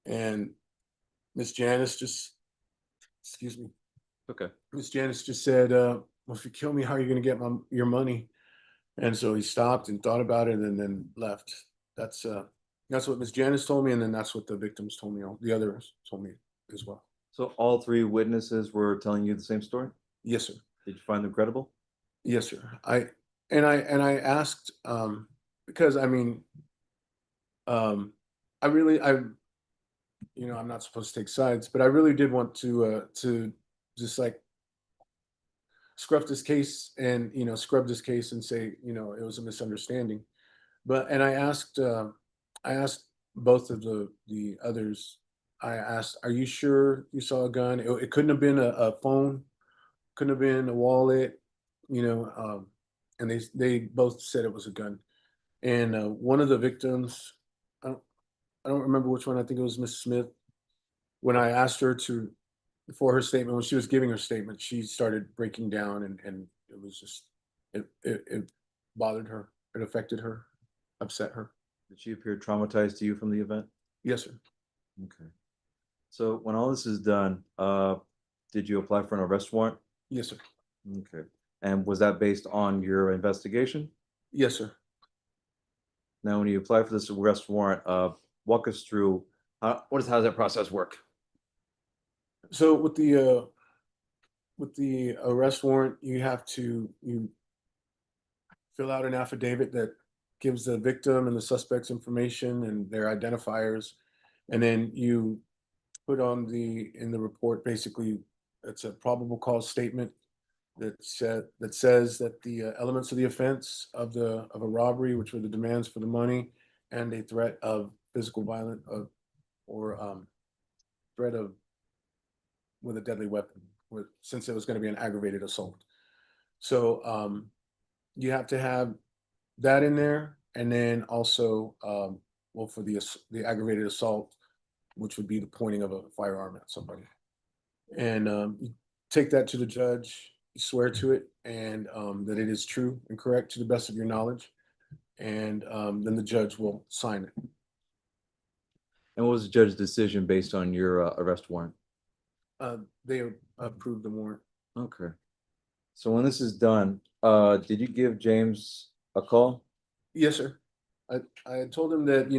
And Miss Janice just, excuse me, Okay. Miss Janice just said, well, if you kill me, how are you going to get your money? And so he stopped and thought about it and then left. That's what Miss Janice told me, and then that's what the victims told me. The others told me as well. So all three witnesses were telling you the same story? Yes, sir. Did you find them credible? Yes, sir. I asked because I mean, I really I'm not supposed to take sides, but I really did want to just like scrub this case and scrub this case and say it was a misunderstanding. But and I asked both of the others. I asked, "Are you sure you saw a gun? It couldn't have been a phone, couldn't have been a wallet, and they both said it was a gun. And one of the victims, I don't remember which one. I think it was Miss Smith. When I asked her for her statement, when she was giving her statement, she started breaking down, and it was just it bothered her. It affected her, upset her. Did she appear traumatized to you from the event? Yes, sir. Okay. So when all this is done, did you apply for an arrest warrant? Yes, sir. Okay. And was that based on your investigation? Yes, sir. Now, when you apply for this arrest warrant, walk us through how does that process work? So with the arrest warrant, you fill out an affidavit that gives the victim and the suspect's information and their identifiers, and then you put on in the report basically it's a probable cause statement that says that the elements of the offense of a robbery, which were the demands for the money, and a threat of physical violence or threat of with a deadly weapon, since it was going to be an aggravated assault. So you have to have that in there, and then also, well, for the aggravated assault, which would be the pointing of a firearm at somebody, and you take that to the judge, you swear to it, and that it is true and correct to the best of your knowledge, and then the judge will sign it. And what was the judge's decision based on your arrest warrant? They approved the warrant. Okay. So when this is done, did you give James a call? Yes, sir. I told him that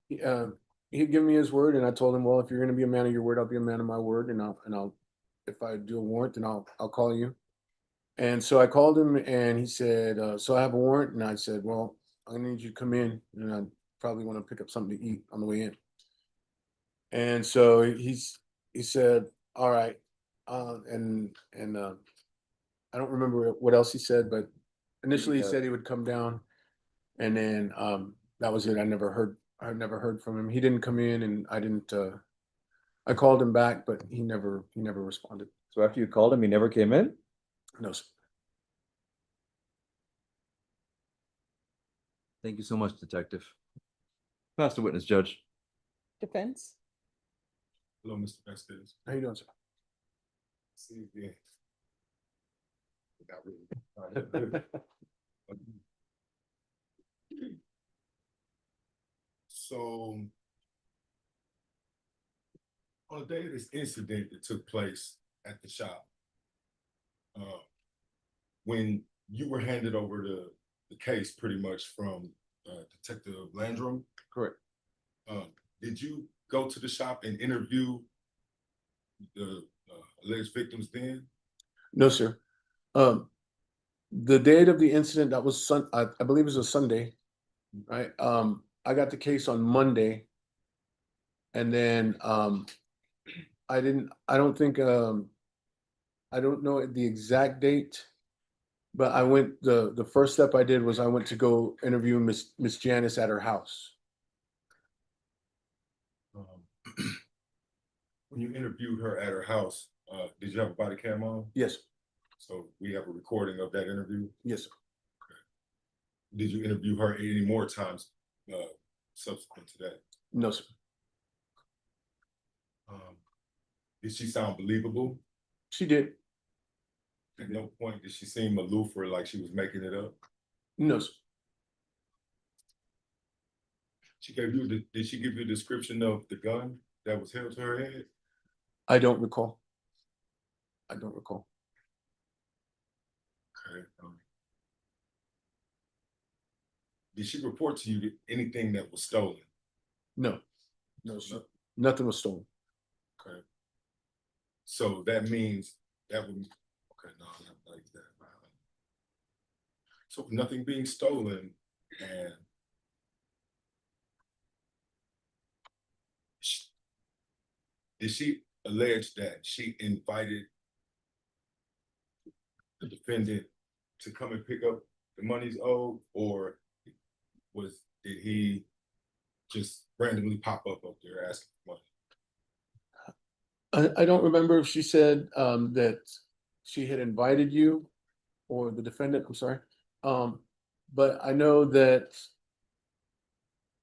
he'd given me his word, and I told him, well, if you're going to be a man of your word, I'll be a man of my word, and I'll if I do a warrant, then I'll call you. And so I called him, and he said, so I have a warrant, and I said, well, I need you to come in, and I probably want to pick up something to eat on the way in. And so he said, all right, and I don't remember what else he said, but initially he said he would come down, and then that was it. I never heard from him. He didn't come in, and I didn't. I called him back, but he never responded. So after you called him, he never came in? No, sir. Thank you so much, Detective. Pass the witness, Judge. Defense? Hello, Mr. Bexar. How you doing, sir? See you again. Not really. So on the day of this incident that took place at the shop, when you were handed over the case pretty much from Detective Landrum, Correct. did you go to the shop and interview the alleged victims then? No, sir. The date of the incident, that was I believe it was a Sunday, right? I got the case on Monday, and then I don't think I don't know the exact date, but I went the first step I did was I went to go interview Miss Janice at her house. When you interviewed her at her house, did you have a body cam on? Yes, So we have a recording of that interview. yes, sir. Did you interview her any more times subsequent to that? No, sir. Did she sound believable? She did. At no point did she seem aloof or like she was making it up? No, sir. Did she give you a description of the gun that was held to her head? I don't recall. I don't recall. Okay. Did she report to you anything that was stolen? No, no, sir. Nothing was stolen. Okay. So that means that would, okay, no, not like that. So nothing being stolen and did she allege that she invited the defendant to come and pick up the monies owed, or did he just randomly pop up there asking for money? I don't remember if she said that she had invited you or the defendant, I'm sorry. But I know that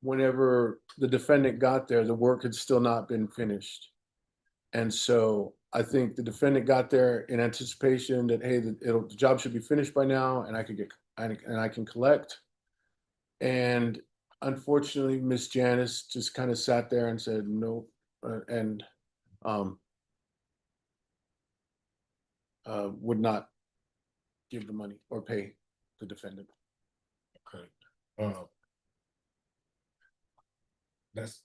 whenever the defendant got there, the work had still not been finished. And so I think the defendant got there in anticipation that, hey, the job should be finished by now and I could and I can collect. And unfortunately, Miss Janice just kind of sat there and said no, and would not give the money or pay the defendant. Okay. That's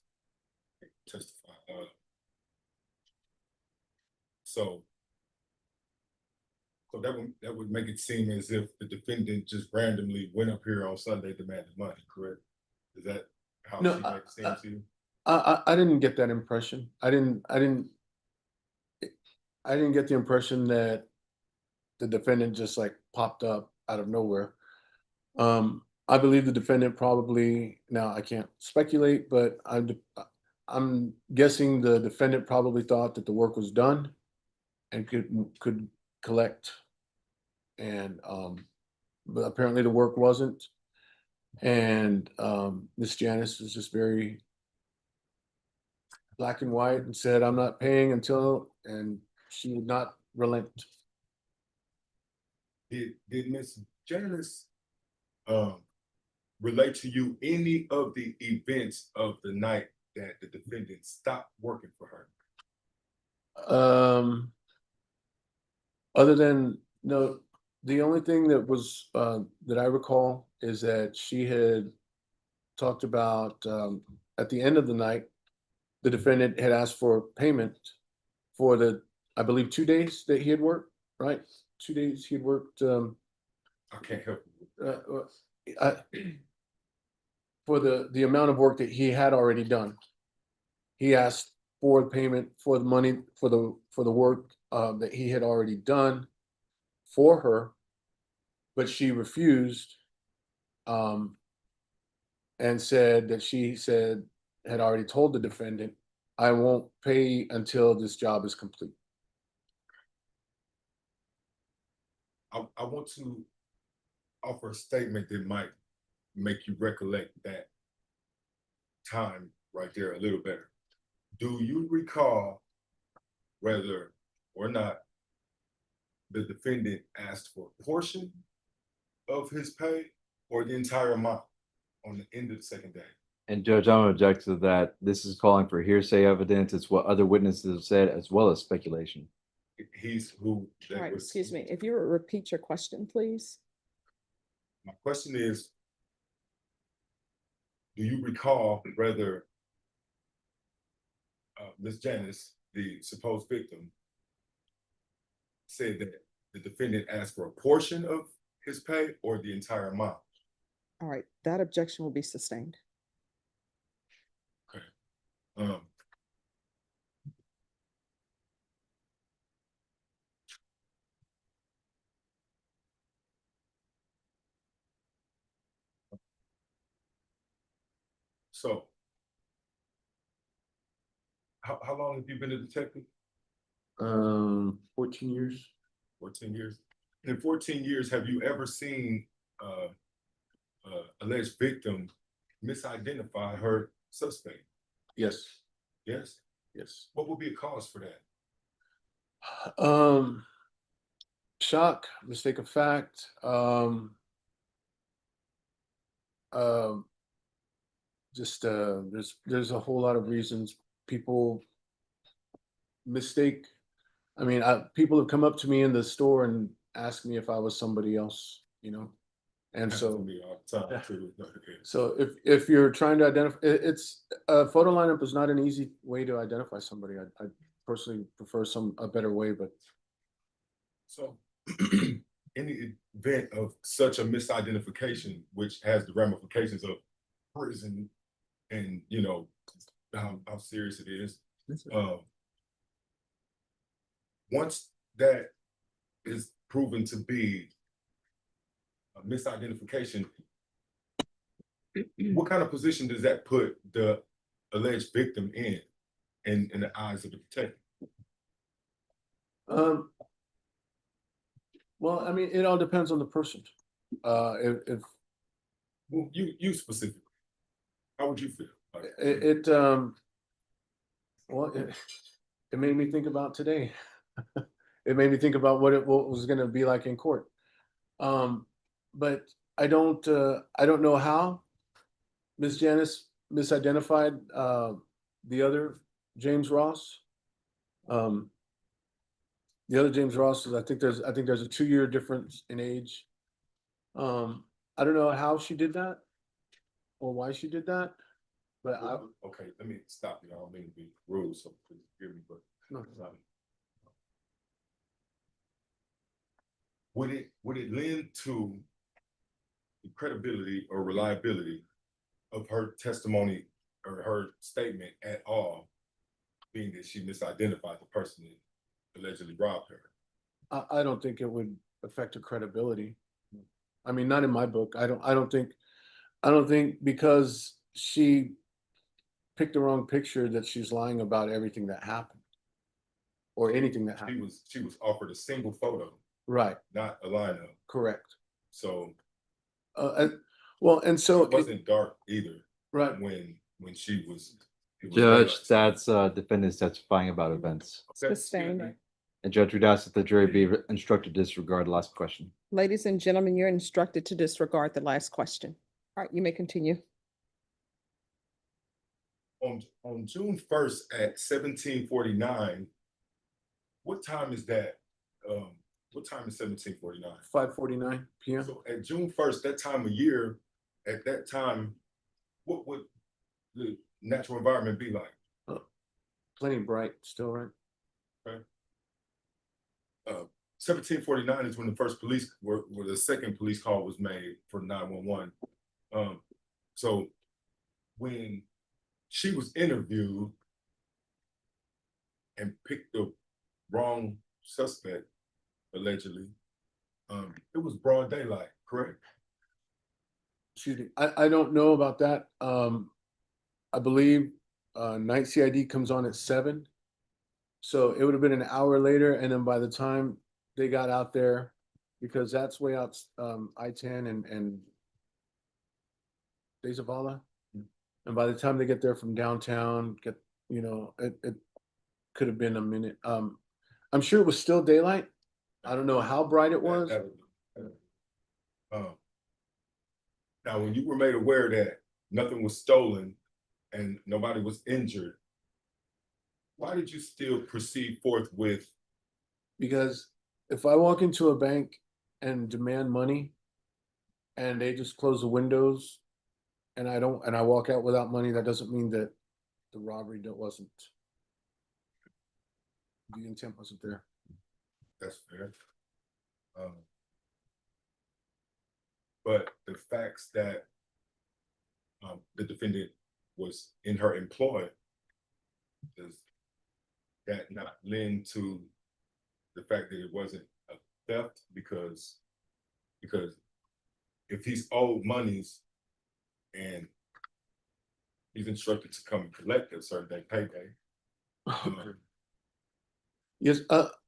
testify. So that would make it seem as if the defendant just randomly went up here on Sunday demanding money, correct? Is that how No, she made it seem to you? I didn't get that impression. I didn't get the impression that the defendant just like popped up out of nowhere. I believe the defendant probably, now I can't speculate, but I'm guessing the defendant probably thought that the work was done and could collect. And but apparently the work wasn't. And Miss Janice was just very black and white and said, I'm not paying until, and she would not relent. Did Miss Janice relate to you any of the events of the night that the defendant stopped working for her? Other than, no, the only thing that was that I recall is that she had talked about at the end of the night, the defendant had asked for payment for the, I believe, 2 days that he had worked, right? 2 days he had worked I can't help you. For the amount of work that he had already done. He asked for payment for the money for the work that he had already done for her, but she refused and said that had already told the defendant, I won't pay until this job is complete. I want to offer a statement that might make you recollect that time right there a little better. Do you recall whether or not the defendant asked for a portion of his pay or the entire amount on the end of the second day? And Judge, I'm object to that. This is calling for hearsay evidence. It's what other witnesses have said as well as speculation. He's who. All right, excuse me, if you would repeat your question, please. My question is, do you recall whether Ms. Janice, the supposed victim, said that the defendant asked for a portion of his pay or the entire amount? All right, that objection will be sustained. Okay. So how long have you been a detective? 14 years. 14 years. In 14 years, have you ever seen alleged victim misidentify her suspect? Yes, Yes. yes. What would be a cause for that? Shock, mistake of fact, um, just, there's a whole lot of reasons people mistake. I mean, people have come up to me in the store and asked me if I was somebody else, you know? And Happens to so, me all the time, too. so if you're trying to identify, it's, a photo lineup is not an easy way to identify somebody. I personally prefer a better way, but So, in the event of such a misidentification, which has the ramifications of prison and, you know, how serious it is, once that is proven to be a misidentification, what kind of position does that put the alleged victim in the eyes of the detective? well, I mean, it all depends on the person. If Well, you specifically, how would you feel? Like, well, it made me think about today. It made me think about what was going to be like in court. But I don't know how Miss Janice misidentified the other James Ross. The other James Ross is, I think there's a 2-year difference in age. I don't know how she did that or why she did that, but okay, let me stop you. I don't mean to be rude, so please forgive me, but no. would it lend to the credibility or reliability of her testimony or her statement at all, being that she misidentified the person that allegedly robbed her? I don't think it would affect her credibility. I mean, not in my book. I don't think because she picked the wrong picture that she's lying about everything that happened or anything that happened. She was offered a single photo, Right. not a lineup. Correct. So well, and so it wasn't dark either. Right. When she was. It was Judge, daylight. that's defendants testifying about events. Okay, Sustained. excuse me. And Judge, we'd ask that the jury be instructed to disregard the last question. Ladies and gentlemen, you're instructed to disregard the last question. All right, you may continue. On June 1st at 17:49, what time is that? What time is 17:49? 5:49 p.m. So at June 1st, that time of year, at that time, what would the natural environment be like? Plenty bright still, right? 17:49 is when the first where the second police call was made for 911. So when she was interviewed and picked the wrong suspect, allegedly, it was broad daylight, correct? Excuse me. I don't know about that. I believe night CID comes on at 7. So it would have been an hour later, and then by the time they got out there, because that's way out I-10 and De Zavala. And by the time they get there from downtown, it could have been a minute. I'm sure it was still daylight. I don't know how bright it was. Now, when you were made aware that nothing was stolen and nobody was injured, why did you still proceed forth with? Because if I walk into a bank and demand money and they just close the windows and I walk out without money, that doesn't mean that the robbery the intent wasn't there. That's fair. But the facts that the defendant was in her employ, does that not lend to the fact that it wasn't a theft? Because if he's owed monies and he's instructed to come and collect a certain day payday, Yes,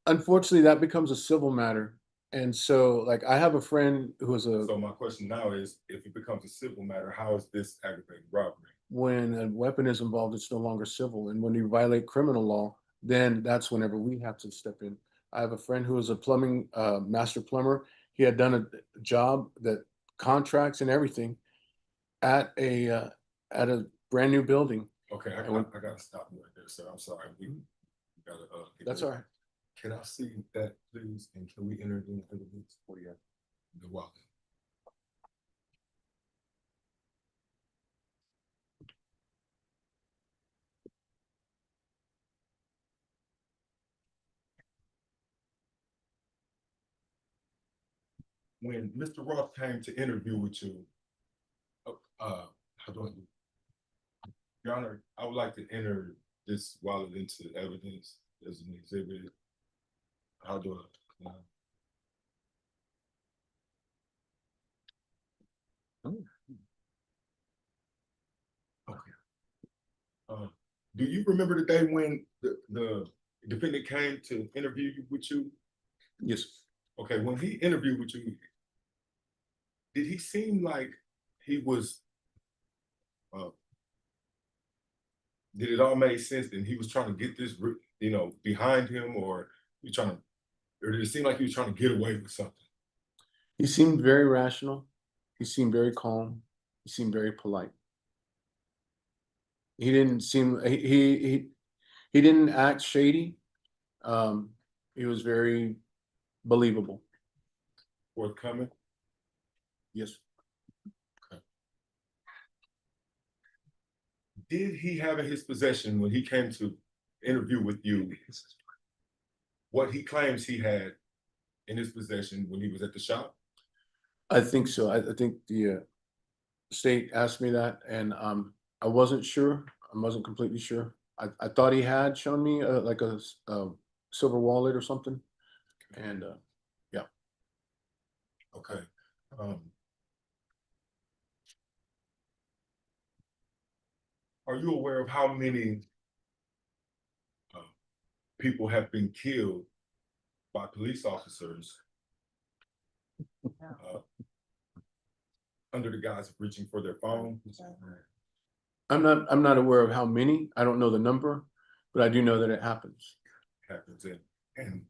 unfortunately, that becomes a civil matter. And so, like, I have a friend who is So my question now is, if it becomes a civil matter, how is this aggravated robbery? when a weapon is involved, it's no longer civil. And when you violate criminal law, then that's whenever we have to step in. I have a friend who is a plumbing, master plumber. He had done a job that contracts and everything at a brand new building. Okay, And when- I gotta stop you right there, sir. I'm sorry. We gotta, That's all right. Can I see that, please? And can we enter in evidence for you? The wallet. When Mr. Roth came to interview with you, how do I do? Your Honor, I would like to enter this wallet into evidence as an exhibit. How do I? Okay. Do you remember the day when the defendant came to interview with you? Yes. Okay, when he interviewed with you, did he seem like he was, did it all make sense and he was trying to get this, behind him, or you trying to, or did it seem like he was trying to get away with something? He seemed very rational. He seemed very calm. He seemed very polite. He didn't seem he didn't act shady. He was very believable. Forthcoming? Yes. Did he have in his possession when he came to interview with you what he claims he had in his possession when he was at the shop? I think so. I think the state asked me that, and I wasn't sure. I wasn't completely sure. I thought he had shown me like a silver wallet or something, and yeah. Okay. Are you aware of how many people have been killed by police officers under the guise of reaching for their phone? I'm not aware of how many. I don't know the number, but I do know that it happens. Happens and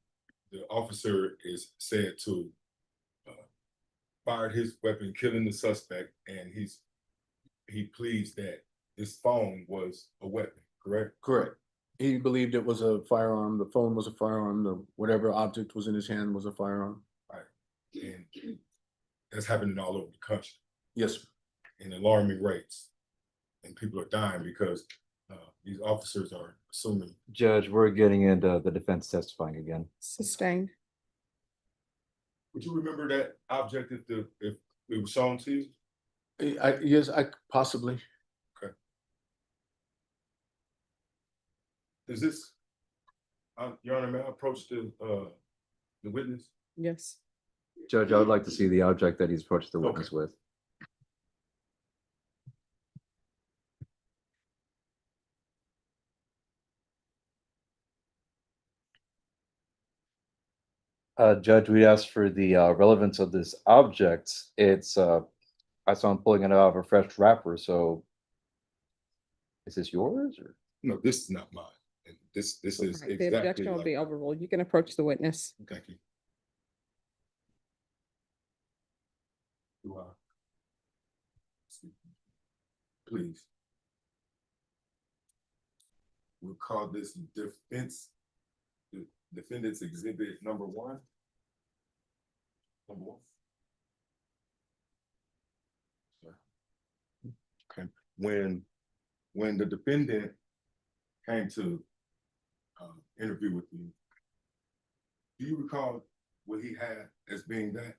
the officer is said to fired his weapon, killing the suspect, and he pleads that this phone was a weapon, correct? Correct. He believed it was a firearm. The phone was a firearm. The whatever object was in his hand was a firearm. Right. And that's happening all over the country Yes. in alarming rates. And people are dying because these officers are assuming. Judge, we're getting into the defense testifying again. Sustained. Would you remember that object if it was shown to you? Yes, I possibly. Is this, Your Honor, may I approach the witness? Yes. Judge, I would like to see the object that he's approached the witness with. Judge, we asked for the relevance of this object. It's I saw him pulling it out of a fresh wrapper, so is this yours or? No, this is not mine. And this is All right, the exactly objection will like. be overruled. You can approach the witness. Thank you. Do I? Please. We'll call this defendant's exhibit number one. Number one. Okay, when the defendant came to interview with you, do you recall what he had as being that?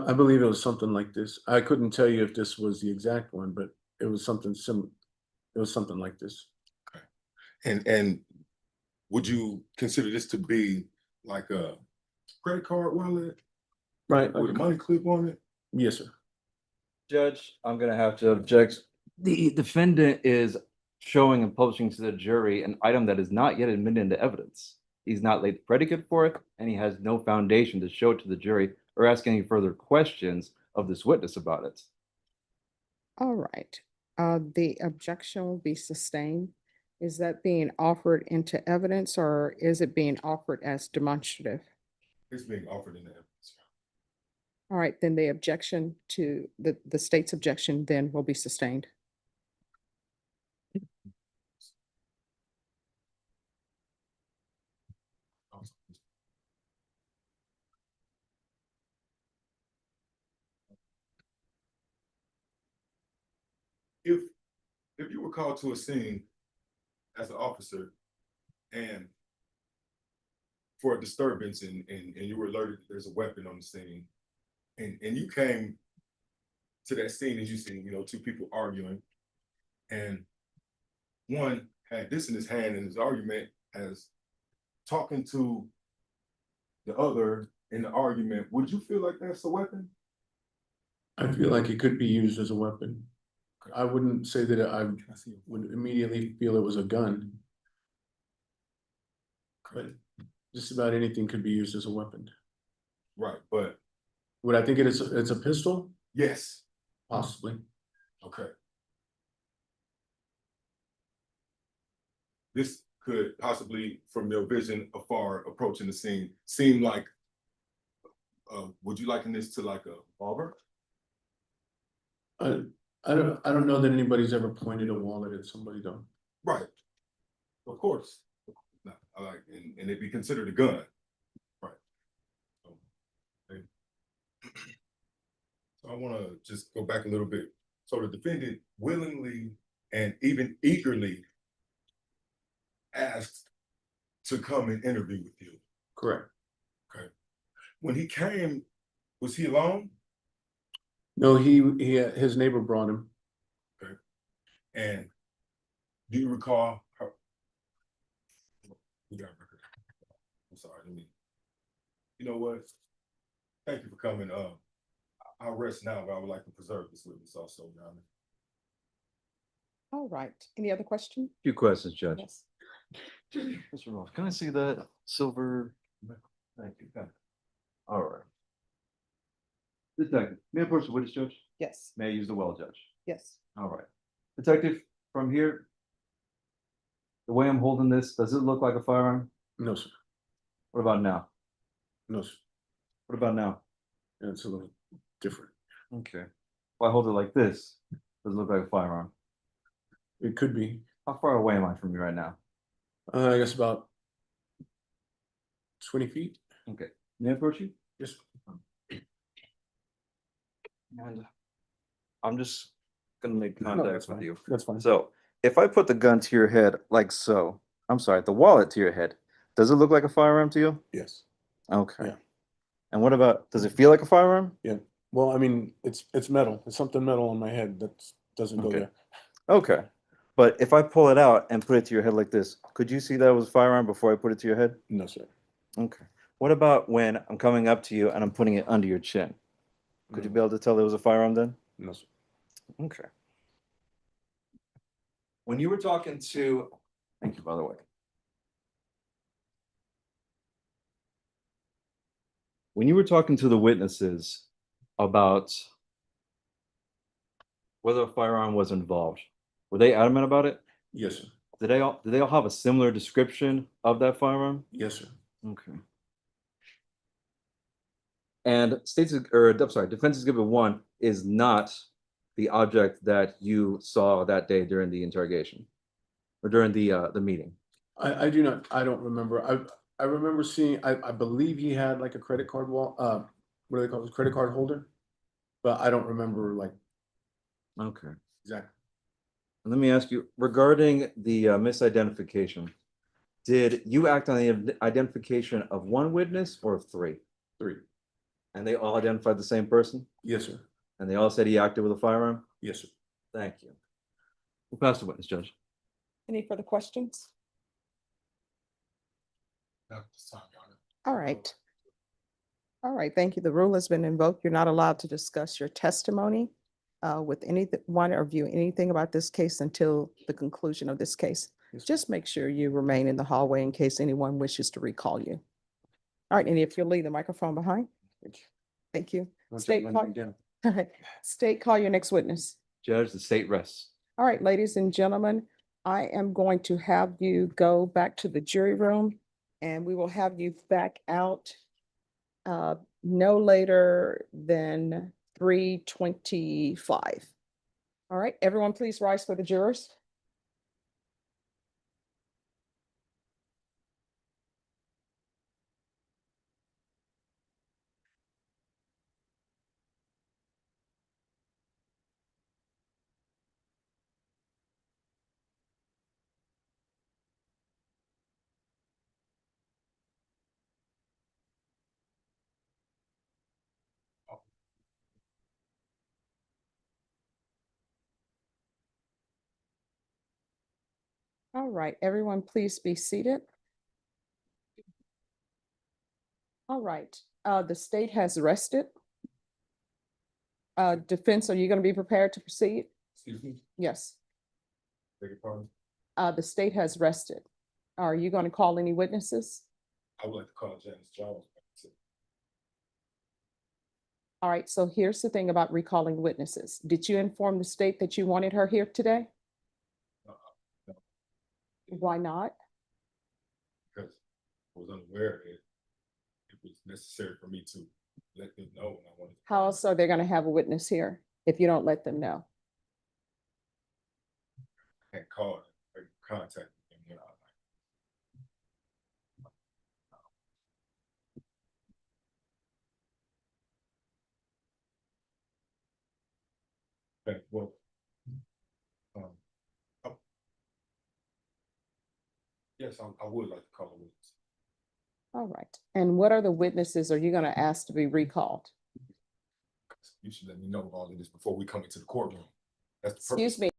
I believe it was something like this. I couldn't tell you if this was the exact one, but it was something similar. It was something like this. Okay. And would you consider this to be like a credit card wallet? Right. With a money clip on it? Yes, sir. Judge, I'm gonna have to object. The defendant is showing and publishing to the jury an item that is not yet admitted into evidence. He's not laid the predicate for it, and he has no foundation to show it to the jury or ask any further questions of this witness about it. All right, the objection will be sustained. Is that being offered into evidence or is it being offered as demonstrative? It's being offered in the evidence. All right, then the objection to the state's objection then will be sustained. If, if you were called to a scene as an officer and for a disturbance and you were alerted that there's a weapon on the scene and you came to that scene and you seen, you know, two people arguing and one had this in his hand and his argument as talking to the other in the argument, would you feel like that's a weapon? I feel like it could be used as a weapon. I wouldn't say that I would immediately feel it was a gun. But just about anything could be used as a weapon. Right, but Would I think it's a pistol? yes, Possibly. okay. This could possibly, from your vision afar approaching the scene, seem like, would you liken this to like a revolver? I don't know that anybody's ever pointed a wallet at somebody though. Right. Of course. No, I like, and it'd be considered a gun. Right. Okay. So I wanna just go back a little bit. So the defendant willingly and even eagerly asked to come and interview with you. Correct. When he came, was he alone? No, his neighbor brought him. And do you recall how? We got a record. I'm sorry, you know what? Thank you for coming. I'll rest now, but I would like to preserve this witness also, Your Honor. All right, any other question? Few questions, Judge. Yes. Mr. Ross, can I see that silver? Thank you. Got it. All right. Detective, may I approach the witness, Judge? Yes, May I use the well, Judge? yes. All right. Detective, from here, the way I'm holding this, does it look like a firearm? No, sir. What about now? No, sir. What about now? Yeah, it's a little different. Okay. If I hold it like this, does it look like a firearm? It could be. How far away am I from you right now? I guess about 20 feet. Okay. May I approach you? Yes. And I'm just gonna make No, contact that's with fine. you. That's fine. So if I put the gun to your head like so, I'm sorry, the wallet to your head, does it look like a firearm to you? Yes. Okay. Yeah. And what about, does it feel like a firearm? Yeah. Well, I mean, it's metal. It's something metal on my head that doesn't go Okay. there. Okay. But if I pull it out and put it to your head like this, could you see that it was a firearm before I put it to your head? No, sir. Okay. What about when I'm coming up to you and I'm putting it under your chin? Could you be able to tell it was a firearm then? No, sir. Okay. When you were talking to, thank you, by the way. When you were talking to the witnesses about whether a firearm was involved, were they adamant about it? Yes, sir. Did they all have a similar description of that firearm? Yes, sir. Okay. And Defense Exhibit 1 is not the object that you saw that day during the interrogation or during the meeting. I don't remember. I remember seeing, I believe he had like a credit card what do they call it? Credit card holder? But I don't remember like Okay. exactly. And let me ask you, regarding the misidentification, did you act on the identification of one witness or of three? 3. And they all identified the same person? Yes, sir. And they all said he acted with a firearm? Yes, sir. Thank you. We'll pass the witness, Judge. Any further questions? Not this time, Your Honor. All right. All right, thank you. The rule has been invoked. You're not allowed to discuss your testimony. with anyone or view anything about this case until the conclusion of this case. Yes, ma'am. Just make sure you remain in the hallway in case anyone wishes to recall you. All right, and if you'll leave the microphone behind. Thank you. Don't State jump call, my name down. all right, State, call your next witness. Judge, the state rests. All right, ladies and gentlemen, I am going to have you go back to the jury room and we will have you back out no later than 3:25. All right, everyone, please rise for the jurors. All right, everyone, please be seated. All right, the state has rested. Defense, are you going to be prepared to proceed? Excuse me, Yes, beg your pardon. the state has rested. Are you going to call any witnesses? I would like to call Janice Jones back to. All right, so here's the thing about recalling witnesses. Did you inform the state that you wanted her here today? No. Why not? Because I was unaware that it was necessary for me to let them know when I wanted. to How call. else are they going to have a witness here if you don't let them know? And call or contact them when I. Okay, well. Um. oh. Yes, I would like to call a witness. All right, and what are the witnesses are you going to ask to be recalled? You should let me know all of this before we come into the courtroom. That's the purpose. Excuse me.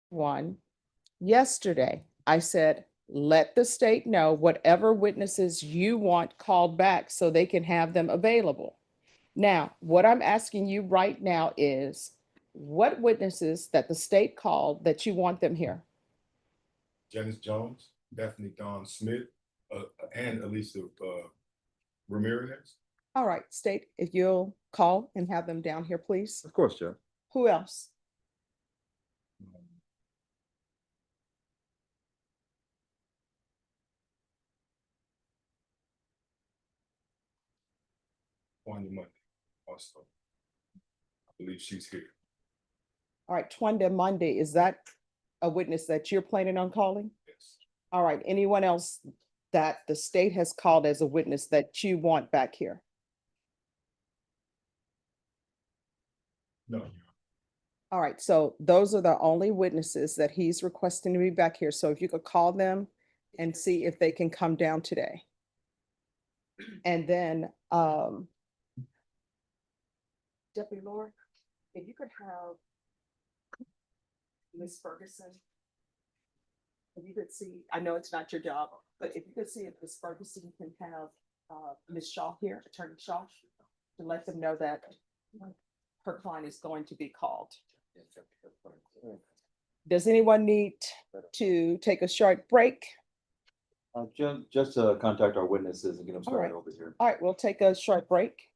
One, yesterday, I said, let the state know whatever witnesses you want called back so they can have them available. Now, what I'm asking you right now is what witnesses that the state called that you want them here? Janice Jones, Daphne Dawn Smith, and Elisa Ramirez. All right, state, if you'll call and have them down here, please. Of course, Judge. Who else? Tanya Monday also. I believe she's here. All right, Twanda Monday, is that a witness that you're planning on calling? Yes. All right, anyone else that the state has called as a witness that you want back here? No, Your Honor. All right, so those are the only witnesses that he's requesting to be back here. So if you could call them and see if they can come down today. And then, Deputy Laura, if you could have Ms. Ferguson. If you could see, I know it's not your job, but if you could see if Ms. Ferguson can have Ms. Shaw here, Attorney Shaw, to let them know that her client is going to be called. Does anyone need to take a short break? Just to contact our witnesses and get them All right. started over here. All right, we'll take a short break.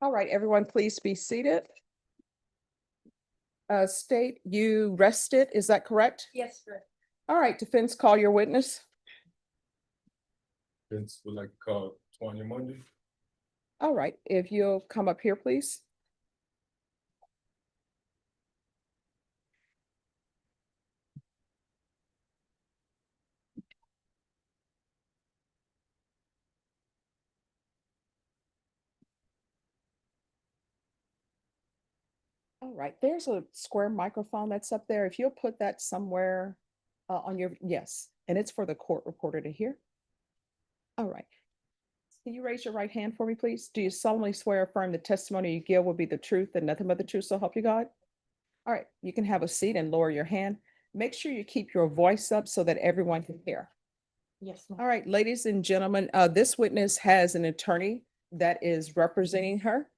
All right, everyone, please be seated. State you rested, is that correct? Yes, sir. All right, defense, call your witness. Vince would like to call Tanya Monday. All right, if you'll come up here, please. All right, there's a square microphone that's up there. If you'll put that somewhere on your, yes, and it's for the court reporter to hear. All right. Can you raise your right hand for me, please? Do you solemnly swear or affirm the testimony you give will be the truth and nothing but the truth, so help you God? All right, you can have a seat and lower your hand. Make sure you keep your voice up so that everyone can hear. Yes, ma'am. All right, ladies and gentlemen, this witness has an attorney that is representing her.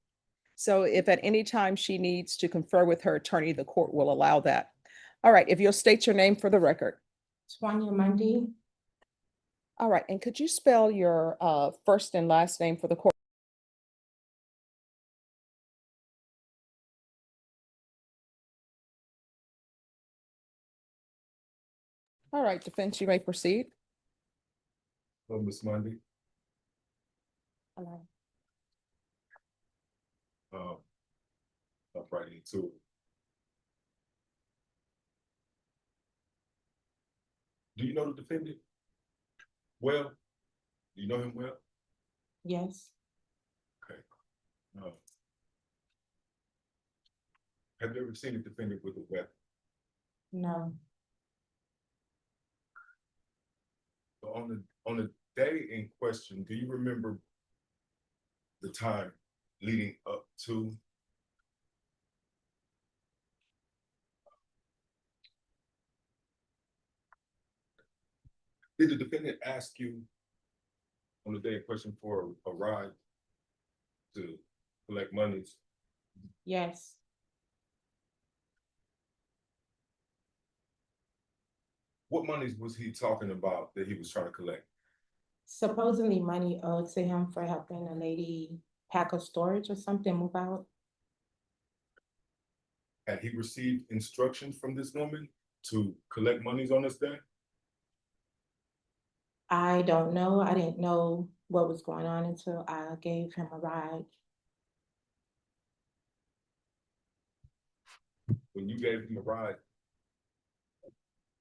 So if at any time she needs to confer with her attorney, the court will allow that. All right, if you'll state your name for the record. Tanya Monday, All right, and could you spell your first and last name for the court? All right, defense, you may proceed. Hello, Miss Monday. hello. Up right into it. Do you know the defendant? Well, do you know him well? Yes, Okay. Have you ever seen a defendant with a weapon? no, So on the day in question, do you remember the time leading up to? Did the defendant ask you on the day in question for a ride to collect monies? yes. What monies was he talking about that he was trying to collect? Supposedly money owed to him for helping a lady pack a storage or something, move out. Had he received instructions from this woman to collect monies on this day? I don't know. I didn't know what was going on until I gave him a ride. When you gave him a ride,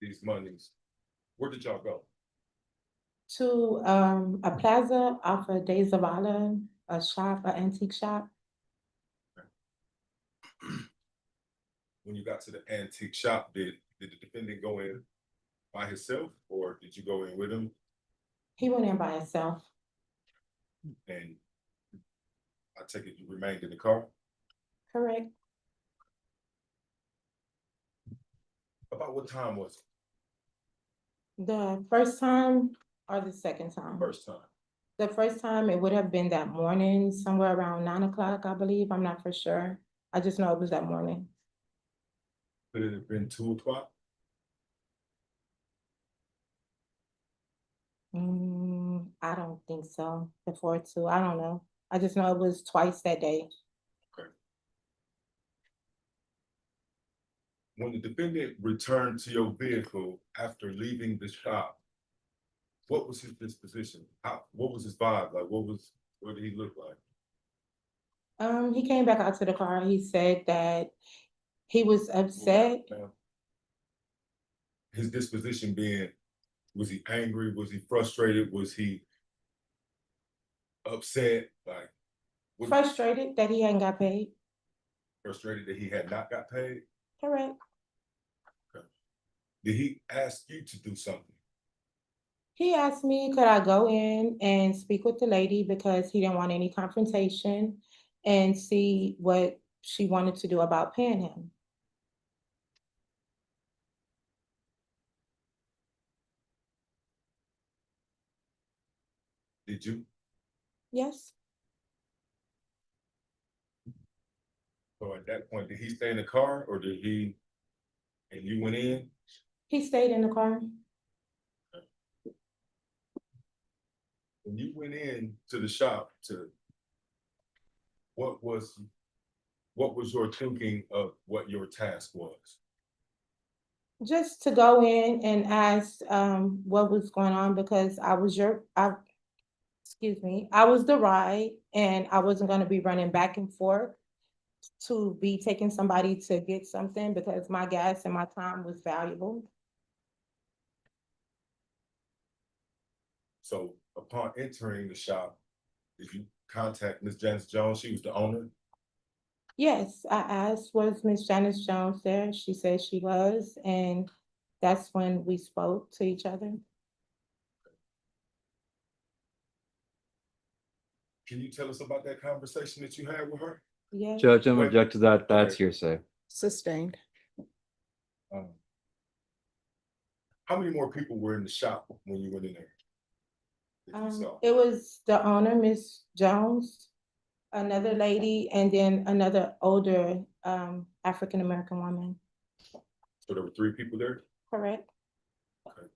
these monies, where did y'all go? To a plaza off of Days of Allah, a shop, an antique shop. When you got to the antique shop, did the defendant go in by himself or did you go in with him? He went in by himself. And I take it you remained in the car? Correct. About what time was it? The first time or the second time? First time. The first time, it would have been that morning, somewhere around 9 o'clock, I believe. I'm not for sure. I just know it was that morning. Could it have been 2 o'clock? I don't think so. Before 2, I don't know. I just know it was twice that day. When the defendant returned to your vehicle after leaving the shop, what was his disposition? What was his vibe? Like, what did he look like? He came back out to the car. He said that he was upset. His disposition being, was he angry? Was he frustrated? Was he upset? Like, Frustrated that he hadn't got paid. frustrated that he had not got paid? Correct. Did he ask you to do something? He asked me, could I go in and speak with the lady because he didn't want any confrontation and see what she wanted to do about paying him. Did you? Yes, So at that point, did he stay in the car or did he, and you went in? he stayed in the car. When you went in to the shop what was your thinking of what your task was? Just to go in and ask, what was going on, because excuse me, I was the ride, and I wasn't gonna be running back and forth to be taking somebody to get something, because my gas and my time was valuable. So upon entering the shop, did you contact Miss Janice Jones? She was the owner. Yes, I asked, was Miss Janice Jones there? She said she was, and that's when we spoke to each other. Can you tell us about that conversation that you had with her? Yes, Judge, I'm Wait. object to that. That's Okay. hearsay. Sustained. How many more people were in the shop when you went in there? That you saw? it was the owner, Miss Jones, another lady, and then another older, African-American woman, So there were 3 people there? correct? Okay.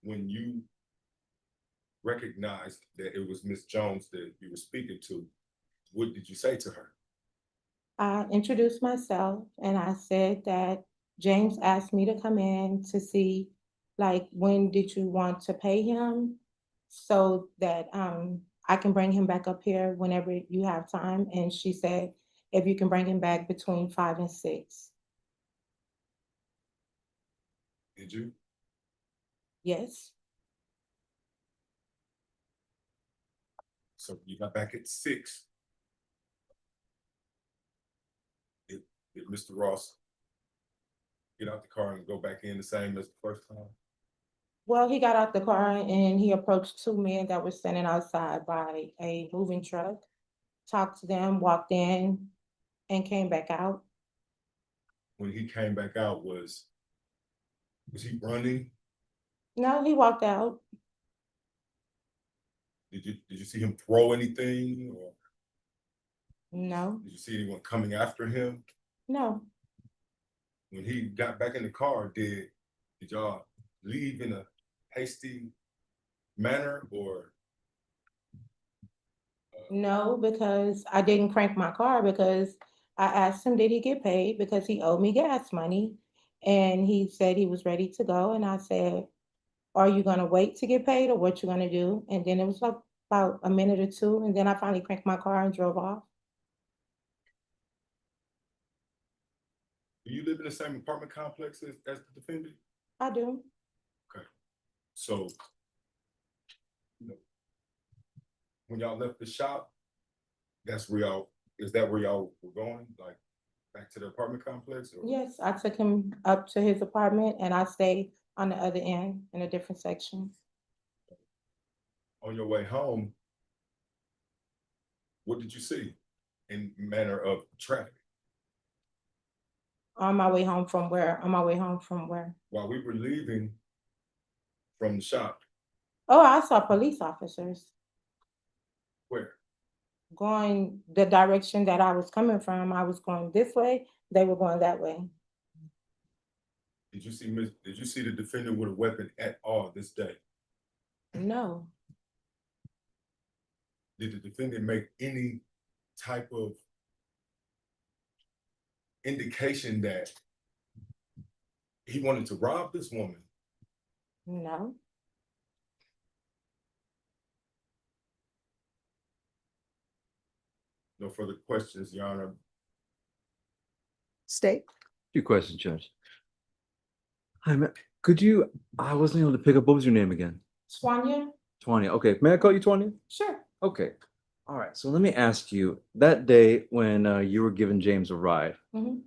When you recognized that it was Miss Jones that you were speaking to, what did you say to her? I introduced myself and I said that James asked me to come in to see, like, when did you want to pay him? So that, I can bring him back up here whenever you have time. And she said, if you can bring him back between 5 and 6. Did you? Yes, So you got back at 6. Did Mr. Ross get out the car and go back in the same as the first time? well, he got out the car and he approached 2 men that were standing outside by a moving truck, talked to them, walked in, and came back out. When he came back out, was he running? No, he walked out. Did you see him throw anything, or No, did you see anyone coming after him? no, When he got back in the car, did y'all leave in a hasty manner, or no, because I didn't crank my car, because I asked him, did he get paid? Because he owed me gas money. And he said he was ready to go. And I said, are you gonna wait to get paid or what you gonna do? And then it was like about a minute or 2, and then I finally cranked my car and drove off. do you live in the same apartment complex as the defendant? I do. So, you know, when y'all left the shop, is that where y'all were going, like back to the apartment complex? Or? Yes, I took him up to his apartment and I stayed on the other end in a different section. On your way home, what did you see in manner of traffic? On my way home from where? On my way home from where? While we were leaving from the shop, Oh, I saw police officers where? going the direction that I was coming from. I was going this way, they were going that way. Did you see the defendant with a weapon at all this day? No, Did the defendant make any type of indication that he wanted to rob this woman? no. No further questions, Your Honor. State. Few questions, Judge. Hi, I wasn't able to pick up, what was your name again? Swanya? Twania. Okay, may I call you Twania? Sure. Okay. All right, so let me ask you, that day when you were giving James a ride, Mhm.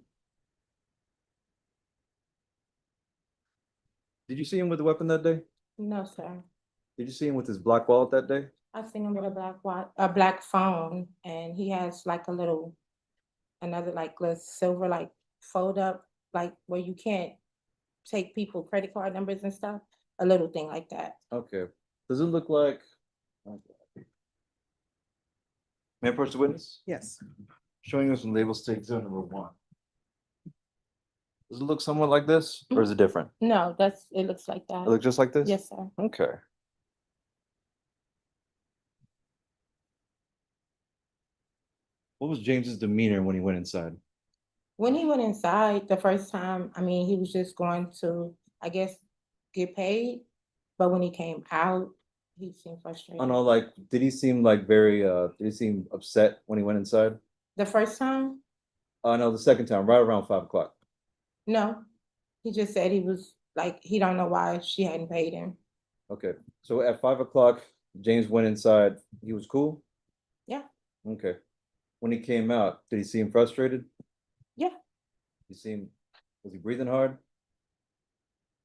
did you see him with a weapon that day? No, sir. Did you see him with his black wallet that day? I seen him with a black phone, and he has like another like little silver like fold up, like where you can't take people credit card numbers and stuff, a little thing like that. Okay. Does it look like? May I approach the witness? Yes. Showing us some label state zone number 1. Does it look somewhat like this, or is it different? No, it looks like It that. looks just like this? Yes, sir. Okay. What was James's demeanor when he went inside? When he went inside the first time, I mean, he was just going to, I guess, get paid. But when he came out, he seemed frustrated. I know, like, did he seem like very, did he seem upset when he went inside? The first time, No, the second time, right around 5 o'clock. no. He just said he was like, he don't know why she hadn't paid him. Okay, so at 5 o'clock, James went inside. He was cool? Yeah, Okay. When he came out, did he seem frustrated? yeah. Was he breathing hard?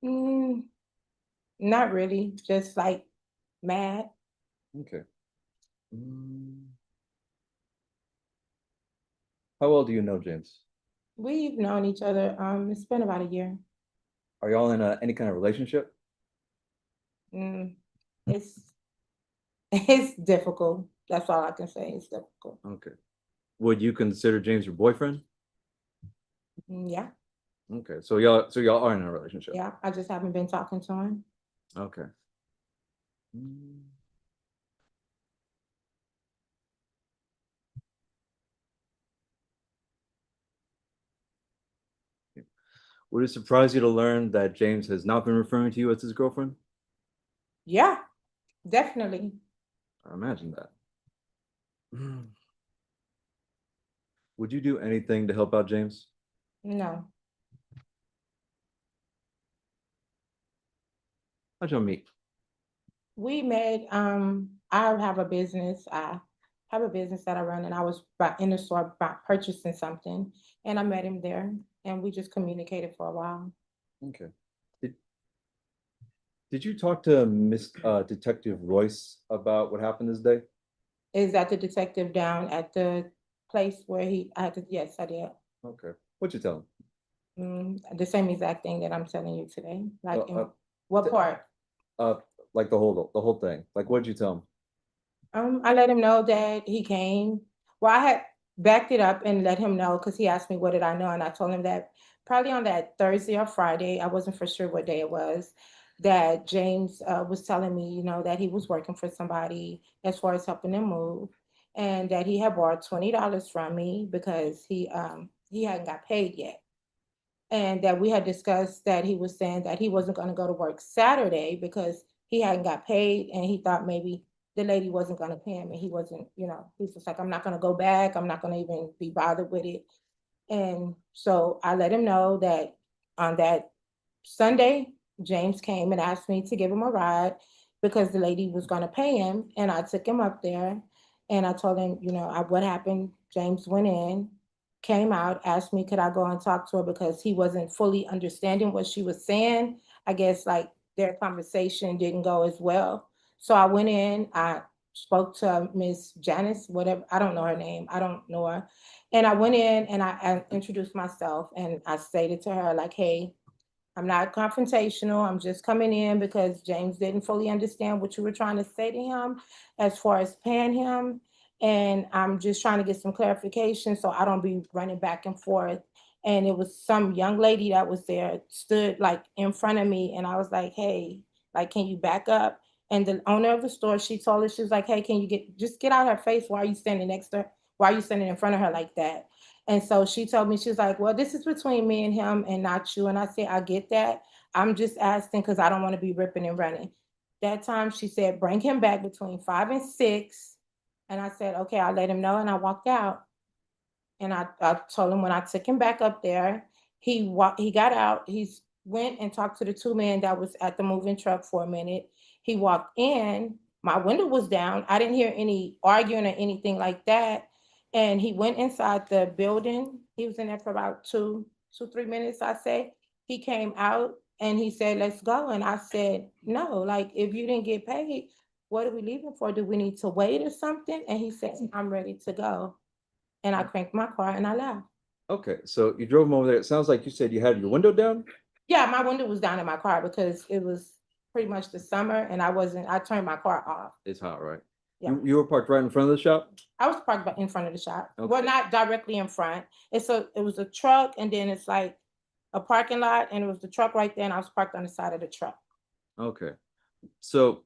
Mm, not really, just like mad. Okay. Mm. How well do you know James? We've known each other, it's been about a year. Are y'all in any kind of relationship? Mm, it's it's difficult. That's all I can say. It's difficult. Okay. Would you consider James your boyfriend? Yeah, Okay, so y'all are in a relationship. yeah. I just haven't been talking to him. Okay. Mm. Would it surprise you to learn that James has not been referring to you as his girlfriend? Yeah, definitely. I imagine that. Mm. Would you do anything to help out James? No. How'd y'all meet? We met, I have a business. I have a business that I run, and I was in the store purchasing something, and I met him there, and we just communicated for a while. Okay. Did, did you talk to Miss Detective Royce about what happened this day? Is that the detective down at the place where I had to, yes, I did. Okay. What'd you tell him? The same exact thing that I'm telling you today. Like, Uh, uh, what th- part? Like the whole thing. Like, what'd you tell him? I let him know that he came. Well, I had backed it up and let him know because he asked me what did I know, and I told him that probably on that Thursday or Friday, I wasn't for sure what day it was, that James was telling me, that he was working for somebody as far as helping them move, and that he had borrowed $20 from me because he hadn't got paid yet. And that we had discussed that he was saying that he wasn't going to go to work Saturday because he hadn't got paid and he thought maybe the lady wasn't going to pay him, and he wasn't, he's just like, I'm not going to go back. I'm not going to even be bothered with it. And so I let him know that on that Sunday, James came and asked me to give him a ride because the lady was going to pay him. And I took him up there and I told him, what happened. James went in, came out, asked me, could I go and talk to her because he wasn't fully understanding what she was saying. I guess like their conversation didn't go as well. So I went in, I spoke to Miss Janice, whatever, I don't know her name, I don't know her. And I went in and I introduced myself and I stated to her, like, hey, I'm not confrontational. I'm just coming in because James didn't fully understand what you were trying to say to him as far as paying him. And I'm just trying to get some clarification so I don't be running back and forth. And it was some young lady that was there, stood like in front of me. And I was like, hey, like, can you back up? And the owner of the store, she told her, she was like, hey, can you just get out of her face? Why are you standing next to her? Why are you standing in front of her like that? And so she told me, she was like, well, this is between me and him and not you. And I said, I get that. I'm just asking because I don't want to be ripping and running. That time she said, bring him back between 5 and 6. And I said, okay, I'll let him know. And I walked out. And I told him when I took him back up there, he got out, went and talked to the two men that was at the moving truck for a minute. He walked in, my window was down. I didn't hear any arguing or anything like that. And he went inside the building. He was in there for about 3 minutes, I say. He came out and he said, let's go. And I said, no, like if you didn't get paid, what are we leaving for? Do we need to wait or something? And he said, I'm ready to go. And I cranked my car and I left. Okay, so you drove him over there. It sounds like you said you had your window down? Yeah, my window was down in my car because it was pretty much the summer and I turned my car off. It's hot, right? Yeah. You were parked right in front of the shop? I was parked in front of the shop. Well, Okay. not directly in front. It was a truck and then it's like a parking lot and it was the truck right there and I was parked on the side of the truck. Okay. So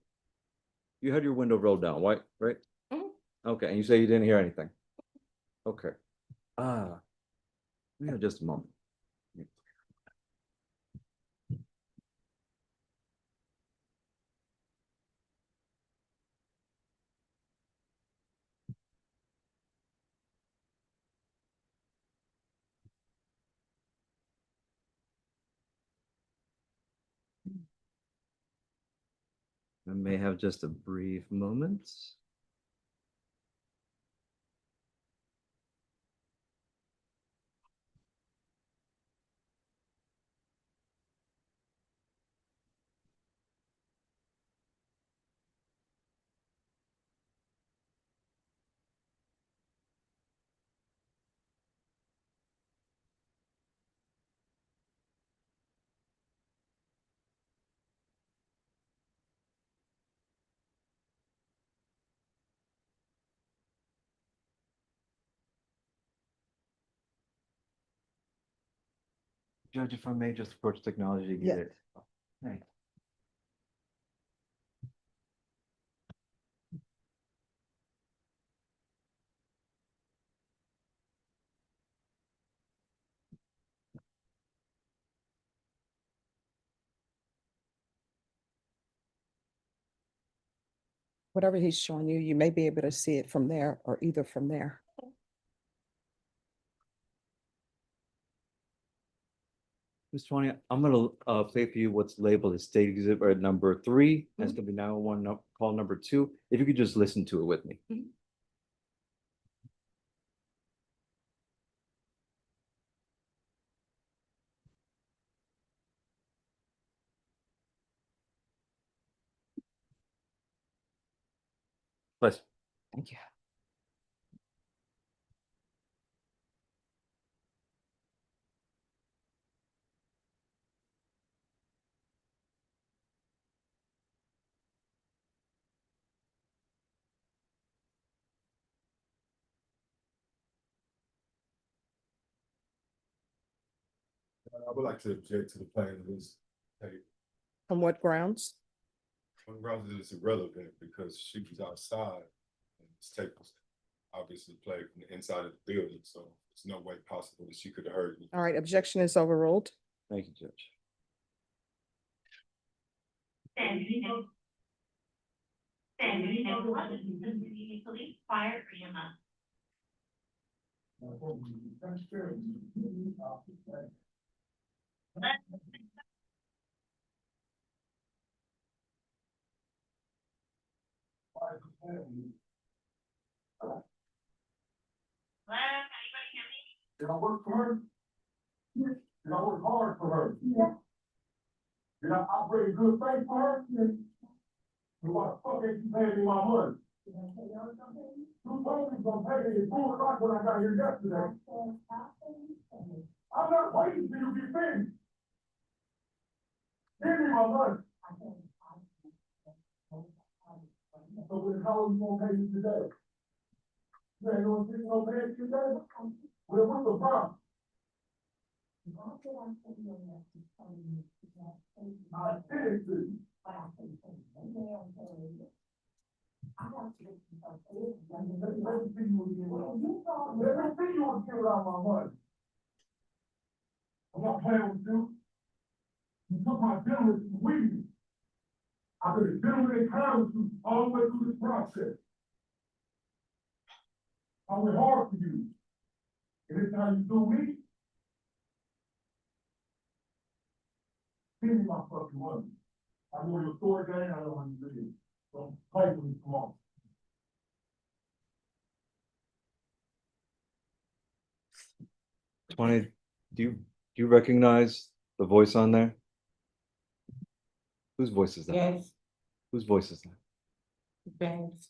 you had your window rolled down, right? Mhm. Okay, and you say you didn't hear anything? Okay. We have just a moment. I may have just a brief moment. Judge, if I may just approach technology to get Yeah. it. Thanks. Whatever he's showing you, you may be able to see it from there or either from there. Ms. Tony, I'm gonna play for you what's labeled as state exhibit number 3. That's gonna be now call number 2. If you could just listen to it with me. Bless. Thank you. I would like to object to the plan of this tape. On what grounds? On grounds that it's irrelevant because she was outside and this tape was obviously played from the inside of the building, so there's no way possible that she could have heard me. All right, objection is overruled. Thank you, Judge. Police, fire, EMS. Hello, anybody hear me? Did I work for her? Did I work hard for her? Yeah. Did I operate in good faith for her? Yeah. So why the fuck ain't you paying me my money? You told me gonna pay me at 2 o'clock when I got here yesterday. I'm not waiting till you get finished. Give me my money. So then how are you gonna pay me today? You ain't gonna get no pay today? Well, what's the problem? I did it to you. Everything you will give out my money. I'm not playing with you. You took my diligence with you. I've been dealing in time with you all the way through this process. I went hard for you. And this how you do me? Give me my fucking money. I know your story game, I know how you do it. Don't play with me, come on. Tony, do you recognize the voice on there? Whose voice is that? Yes, Whose voice is that? James.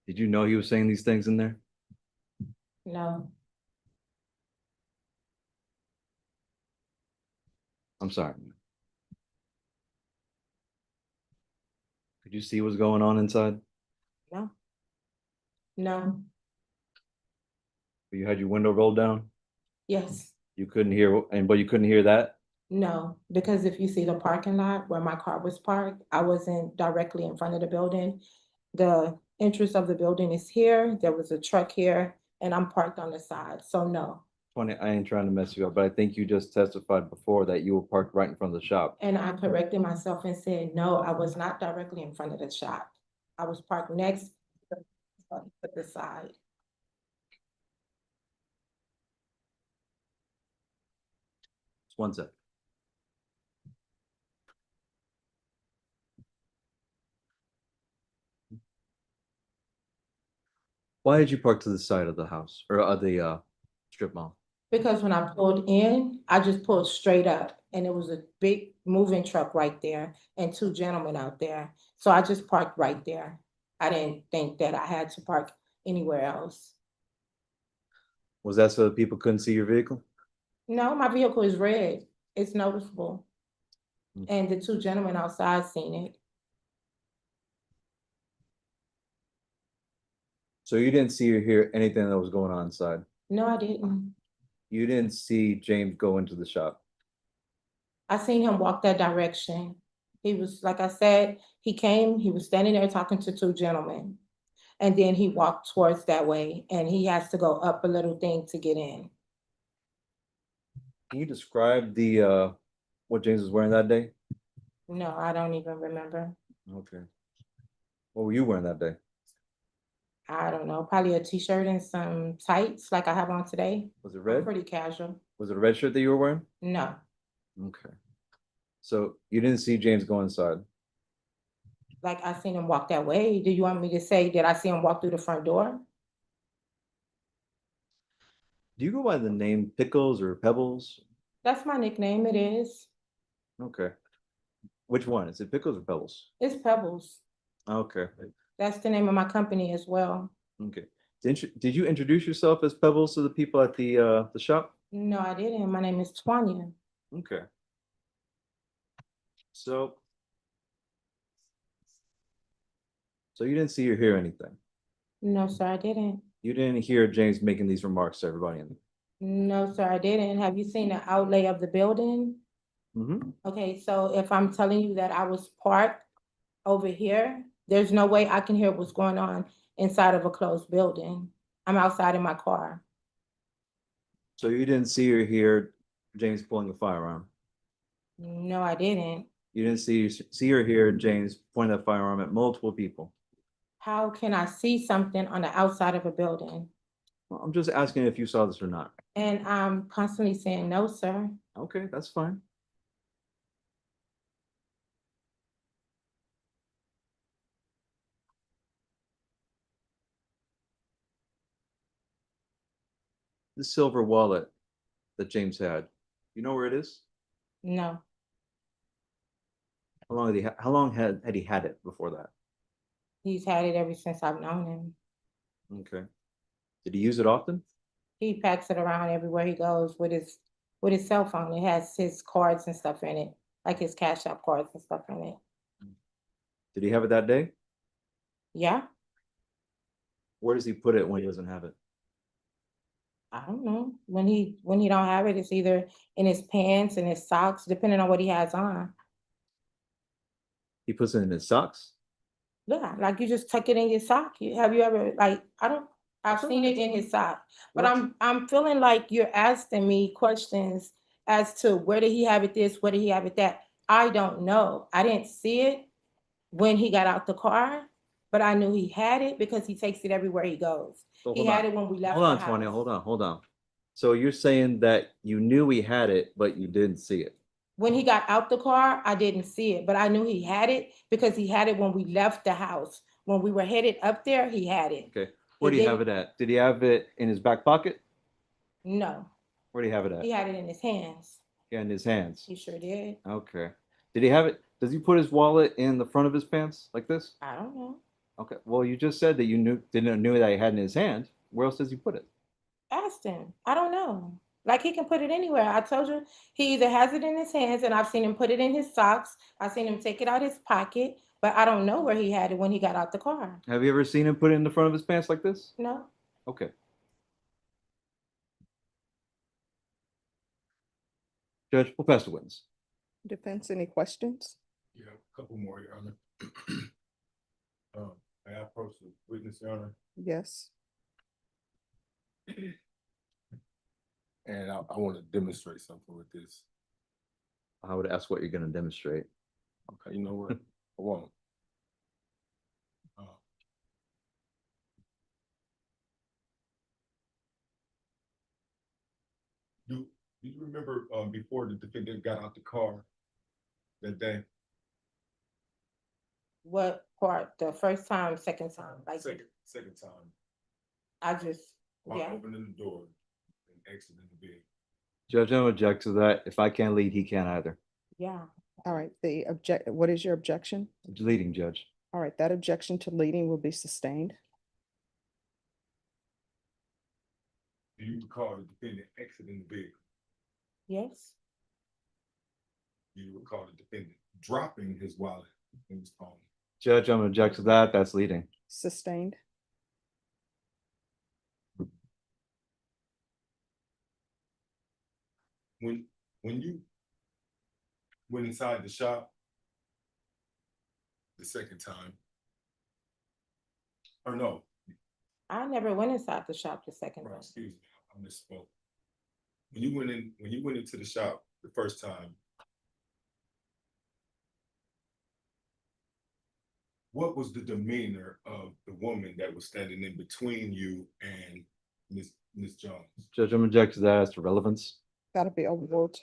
Did you know he was saying these things in there? No, I'm sorry. Could you see what's going on inside? no. No, You had your window rolled down? yes, You couldn't hear, but you couldn't hear that? no, because if you see the parking lot where my car was parked, I wasn't directly in front of the building. The entrance of the building is here, there was a truck here, and I'm parked on the side, so no. Tony, I ain't trying to mess you up, but I think you just testified before that you were parked right in front of the shop. And I corrected myself and said, no, I was not directly in front of the shop. I was parked next to the side. Just one sec. Why did you park to the side of the house or of the strip mall? Because when I pulled in, I just pulled straight up and it was a big moving truck right there and two gentlemen out there. So I just parked right there. I didn't think that I had to park anywhere else. Was that so that people couldn't see your vehicle? No, my vehicle is red. It's noticeable. Mm. And the two gentlemen outside seen it. So you didn't see or hear anything that was going on inside? No, I didn't. You didn't see James go into the shop? I seen him walk that direction. He was, like I said, he came, he was standing there talking to two gentlemen. And then he walked towards that way and he has to go up a little thing to get in. Can you describe the what James was wearing that day? No, I don't even remember. Okay. What were you wearing that day? I don't know, probably a t-shirt and some tights like I have on today. Was it I'm red? pretty casual. Was it a red shirt that you were wearing? No, Okay. So you didn't see James go inside? like I seen him walk that way. Do you want me to say, did I see him walk through the front door? Do you go by the name Pickles or Pebbles? That's my nickname, it is. Okay. Which one? Is it Pickles or Pebbles? It's Pebbles. Okay. That's the name of my company as well. Okay. Did you introduce yourself as Pebbles to the people at the shop? No, I didn't. My name is Tanya. Okay. So you didn't see or hear anything? No, sir, I didn't. You didn't hear James making these remarks to everybody in No, sir, I didn't. Have you seen the outlay of the building? Mm-hmm. Okay, so if I'm telling you that I was parked over here, there's no way I can hear what's going on inside of a closed building. I'm outside in my car. So you didn't see or hear James pulling a firearm? No, I didn't. You didn't see or hear James pointing that firearm at multiple people? How can I see something on the outside of a building? Well, I'm just asking if you saw this or not. And I'm constantly saying, no, sir. Okay, that's fine. The silver wallet that James had, you know where it is? No, How long had he had it before that? he's had it ever since I've known him. Okay. Did he use it often? He packs it around everywhere he goes with his cell phone. It has his cards and stuff in it, like his Cash App cards and stuff in it. Did he have it that day? Yeah, Where does he put it when he doesn't have it? I don't know. When he don't have it, it's either in his pants and his socks, depending on what he has on. He puts it in his socks? Yeah, like you just tuck it in your sock. Have you ever I've seen it in his sock. But I'm feeling like you're asking me questions as to where did he have it this, where did he have it that? I don't know. I didn't see it when he got out the car, but I knew he had it because he takes it everywhere he goes. So He hold had on. it when we left Hold the on, house. Tanya, hold on. So you're saying that you knew he had it, but you didn't see it? When he got out the car, I didn't see it, but I knew he had it because he had it when we left the house. When we were headed up there, he had it. Okay. Where do you have it at? Did he have it in his back pocket? No, Where do you have it he at? had it in his hands. Yeah, in his hands. He sure did. Okay. Did he have it? Does he put his wallet in the front of his pants like this? I don't know. Okay. Well, you just said that you didn't know that he had it in his hand. Where else does he put it? Asked him. I don't know. Like he can put it anywhere. I told you he either has it in his hands and I've seen him put it in his socks. I've seen him take it out his pocket, but I don't know where he had it when he got out the car. Have you ever seen him put it in the front of his pants like this? No. Okay. Judge Professor wins. Defense, any questions? Yeah, a couple more, Your Honor. May I approach the witness, Your Honor? Yes. And I want to demonstrate something with this. I would ask what you're gonna demonstrate. Okay, you know what? I won't. Do you remember, before the defendant got out the car that day? What part? The first time, second time? Like, Second time, I just, while yeah, opening the door and exiting the vehicle. Judge, I don't object to that. If I can't lead, he can't either. yeah. All right, what is your objection? Leading, Judge. All right, that objection to leading will be sustained. Do you recall the defendant exiting the vehicle? Yes, Do you recall the defendant dropping his wallet in his phone? Judge, I'm gonna object to that. That's leading. Sustained. When you went inside the shop the second time, or no, I never went inside the shop the second right, time. excuse me, I misspoke. When you went into the shop the first time, what was the demeanor of the woman that was standing in between you and Miss Jones? Judge, I'm object to that as to relevance. That'll be overruled.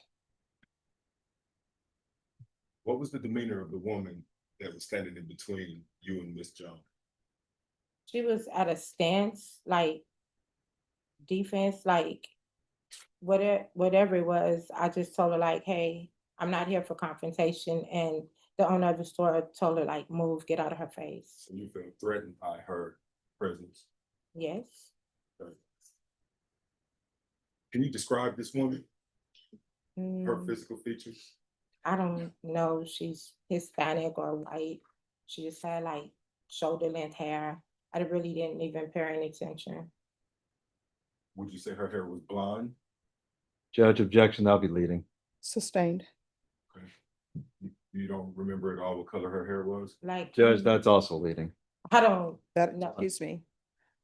What was the demeanor of the woman that was standing in between you and Miss Jones? She was at a stance, like defense, like whatever it was. I just told her like, hey, I'm not here for confrontation. And the owner of the store told her like, move, get out of her face. So you felt threatened by her presence. Yes. Can you describe this woman, her Mm, physical features? I don't know. She's Hispanic or white. She just had like shoulder length hair. I really didn't even pay any attention. Would you say her hair was blonde? Judge, objection, that'll be leading. Sustained. Okay. You don't remember at all what color her hair was? Like, Judge, that's also leading. I don't That, know. excuse me,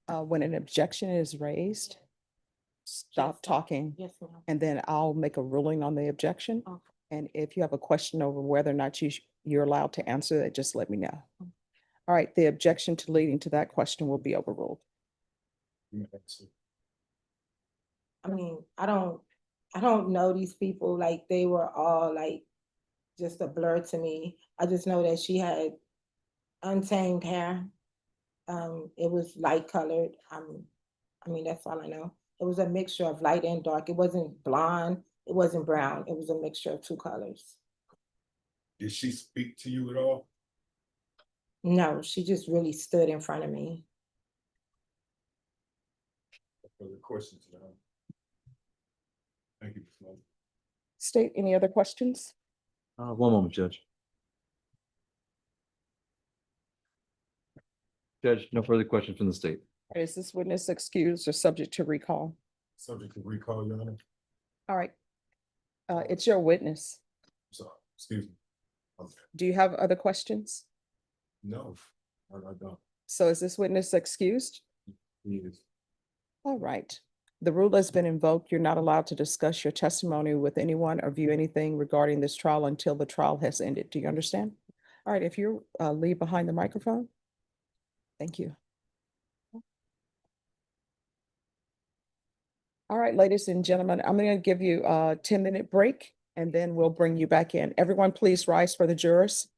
when an objection is raised, stop Yes, talking, Yes, ma'am. and then I'll make a ruling on the objection. Okay. And if you have a question over whether or not you're allowed to answer that, just let me know. All right, the objection to leading to that question will be overruled. You may answer. I mean, I don't know these people. Like they were all like just a blur to me. I just know that she had untamed hair. It was light colored. I mean, that's all I know. It was a mixture of light and dark. It wasn't blonde. It wasn't brown. It was a mixture of two colors. Did she speak to you at all? No, she just really stood in front of me. Further questions now? Thank you, Ms. Moses. State, any other questions? One moment, Judge. Judge, no further questions from the state. Is this witness excused or subject to recall? Subject to recall, Your Honor. All right. It's your witness. Sorry, excuse me. Okay. Do you have other questions? No, I don't. So is this witness excused? He is. All right. The rule has been invoked. You're not allowed to discuss your testimony with anyone or view anything regarding this trial until the trial has ended. Do you understand? All right, if you leave behind the microphone. Thank you. All right, ladies and gentlemen, I'm going to give you a 10-minute break and then we'll bring you back in. Everyone, please rise for the jurors.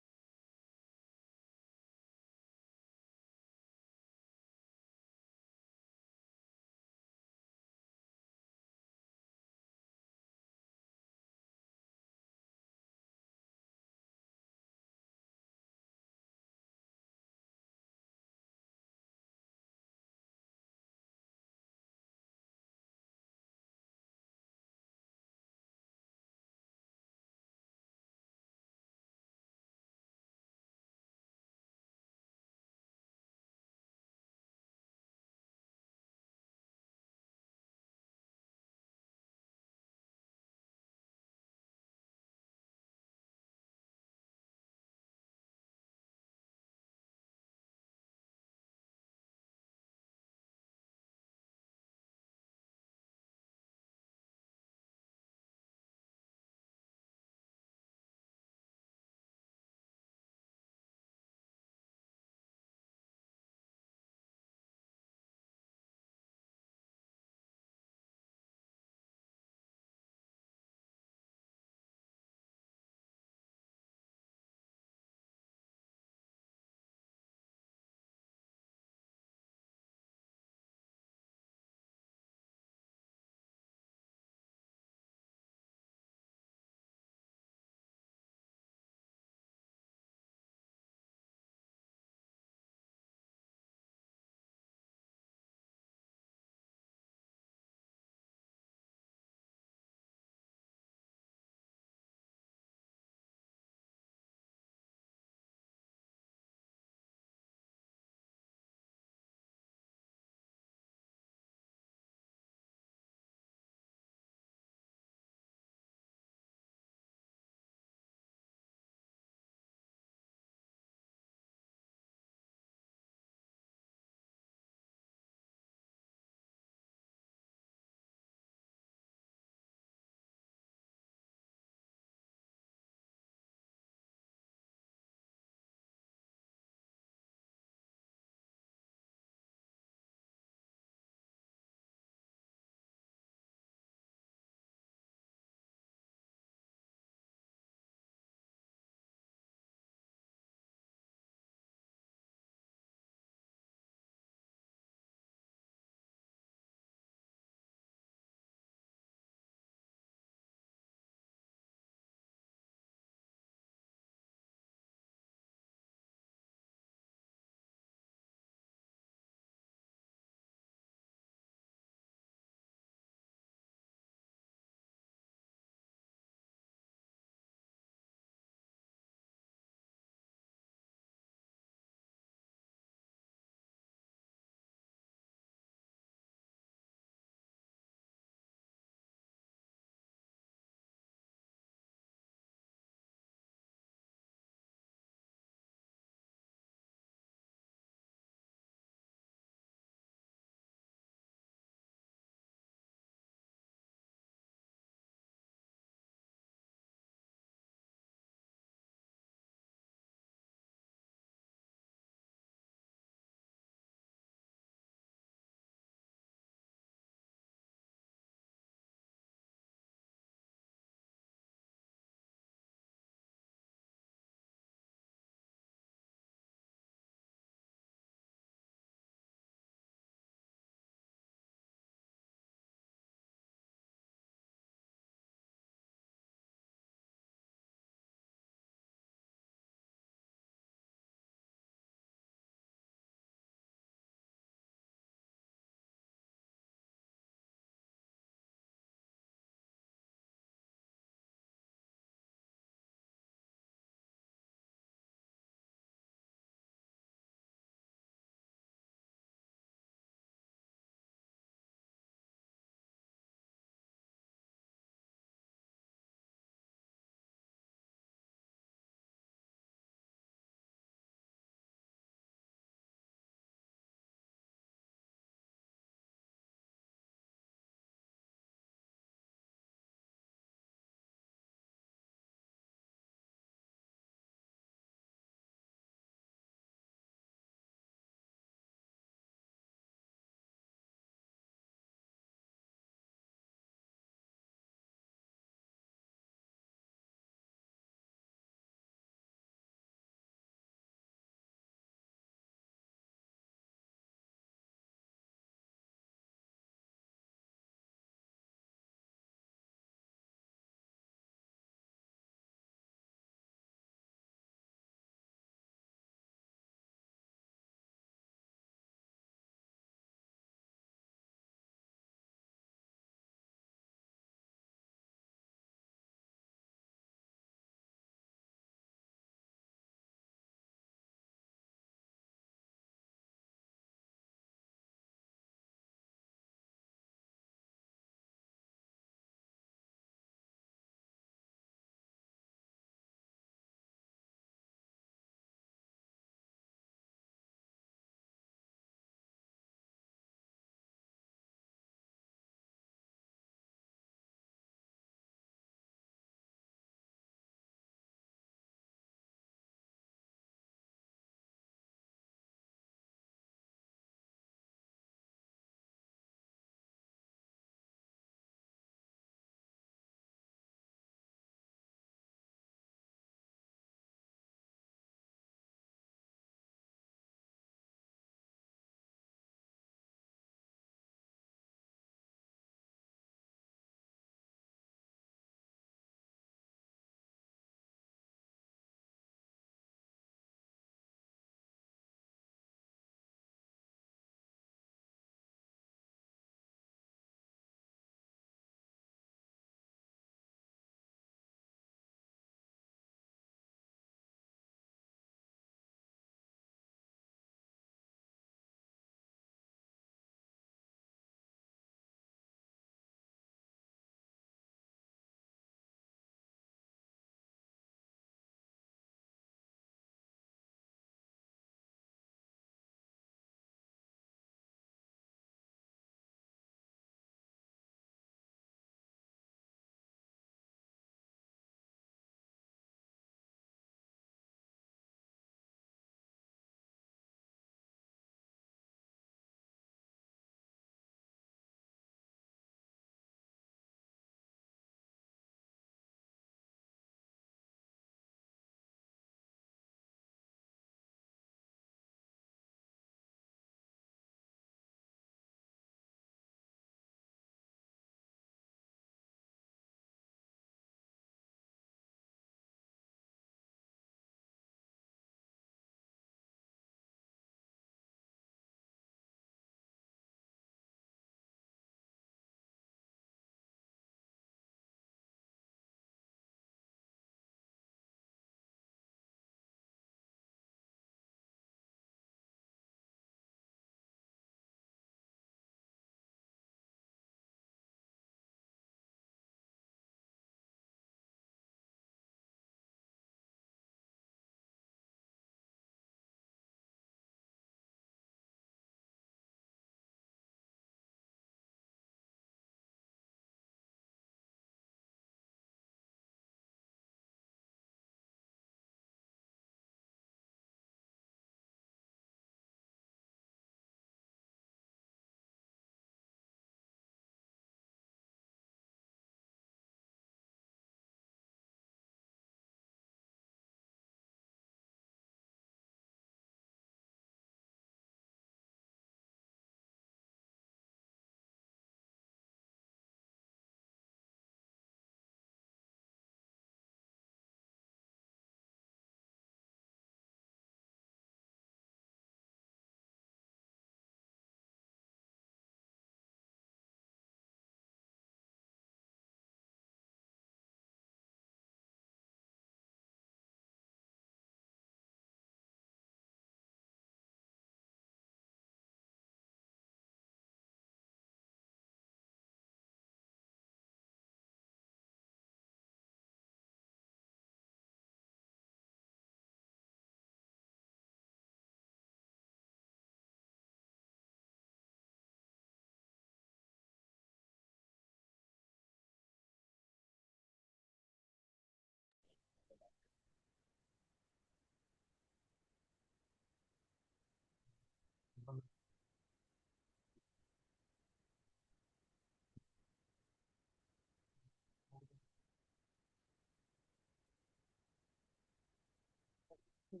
Your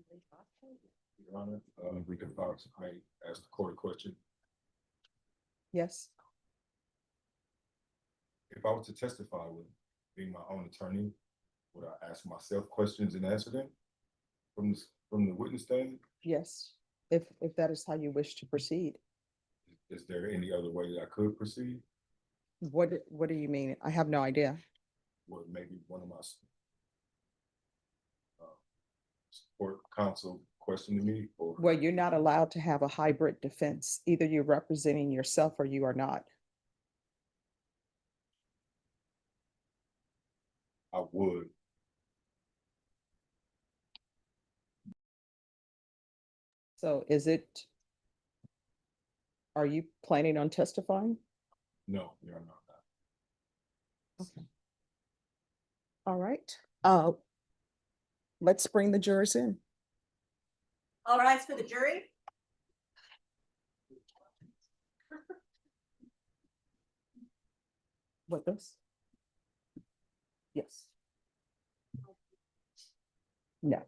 Honor, we can may ask the court a question. Yes, If I was to testify with being my own attorney, would I ask myself questions and answer them from the witness stand? yes, if that is how you wish to proceed. Is there any other way that I could proceed? What do you mean? I have no idea. Or maybe one of my support counsel questioning me, or Well, you're not allowed to have a hybrid defense. Either you're representing yourself or you are not. I would. So are you planning on testifying? No, Your Honor, I'm not. Okay. All right, let's bring the jurors in. All rise for the jury. With us? Yes. No.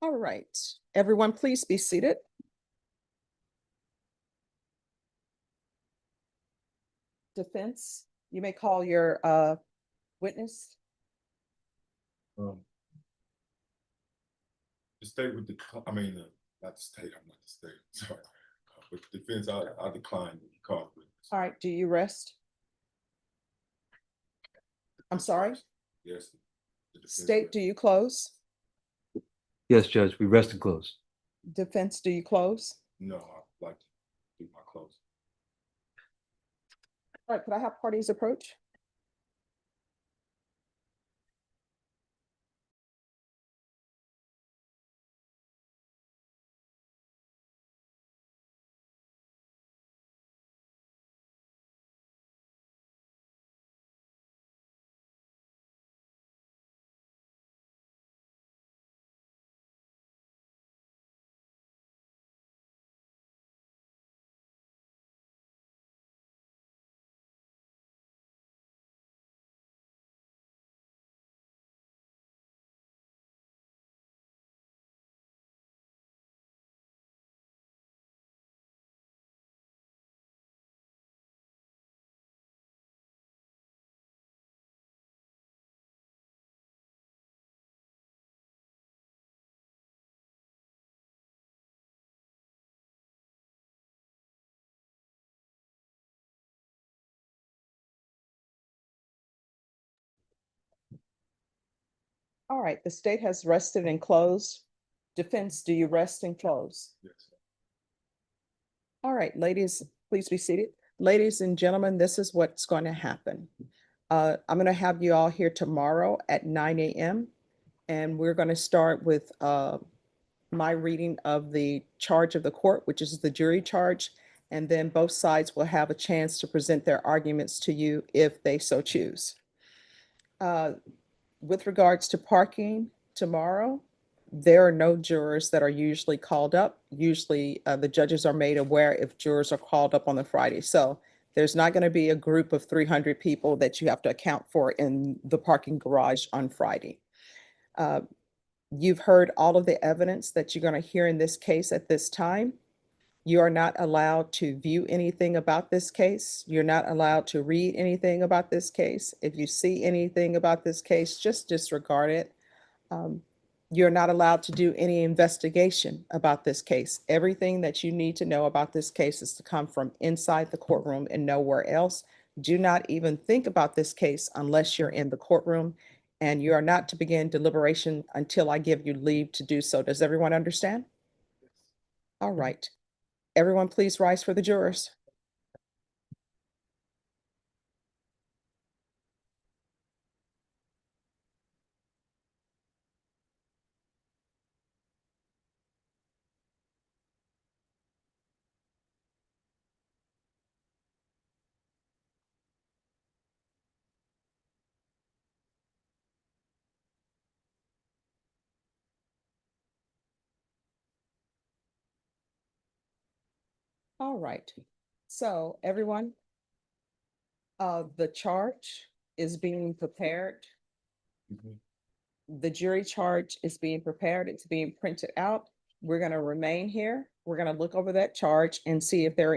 All right, everyone, please be seated. Defense, you may call your witness. The state with I mean, not the state, I'm not the state, sorry. With the defense, I declined to be called witness. All right, do you rest? I'm sorry, Yes. the defense state, rests. do you close? Yes, Judge, we rest and close. Defense, do you close? No, I'd like to do my close. All right, could I have parties approach? All right, the state has rested and closed. Defense, do you rest and close? Yes. All right, ladies, please be seated. Ladies and gentlemen, this is what's going to happen. I'm going to have you all here tomorrow at 9 a.m. And we're going to start with my reading of the charge of the court, which is the jury charge. And then both sides will have a chance to present their arguments to you if they so choose. With regards to parking tomorrow, there are no jurors that are usually called up. Usually the judges are made aware if jurors are called up on the Friday. So there's not going to be a group of 300 people that you have to account for in the parking garage on Friday. You've heard all of the evidence that you're going to hear in this case at this time. You are not allowed to view anything about this case. You're not allowed to read anything about this case. If you see anything about this case, just disregard it. You're not allowed to do any investigation about this case. Everything that you need to know about this case is to come from inside the courtroom and nowhere else. Do not even think about this case unless you're in the courtroom, and you are not to begin deliberation until I give you leave to do so. Does everyone understand? All right. Everyone, please rise for the jurors. All right, so everyone, the charge is being prepared. The jury charge is being prepared. It's being printed out. We're gonna remain here. We're gonna look over that charge and see if there are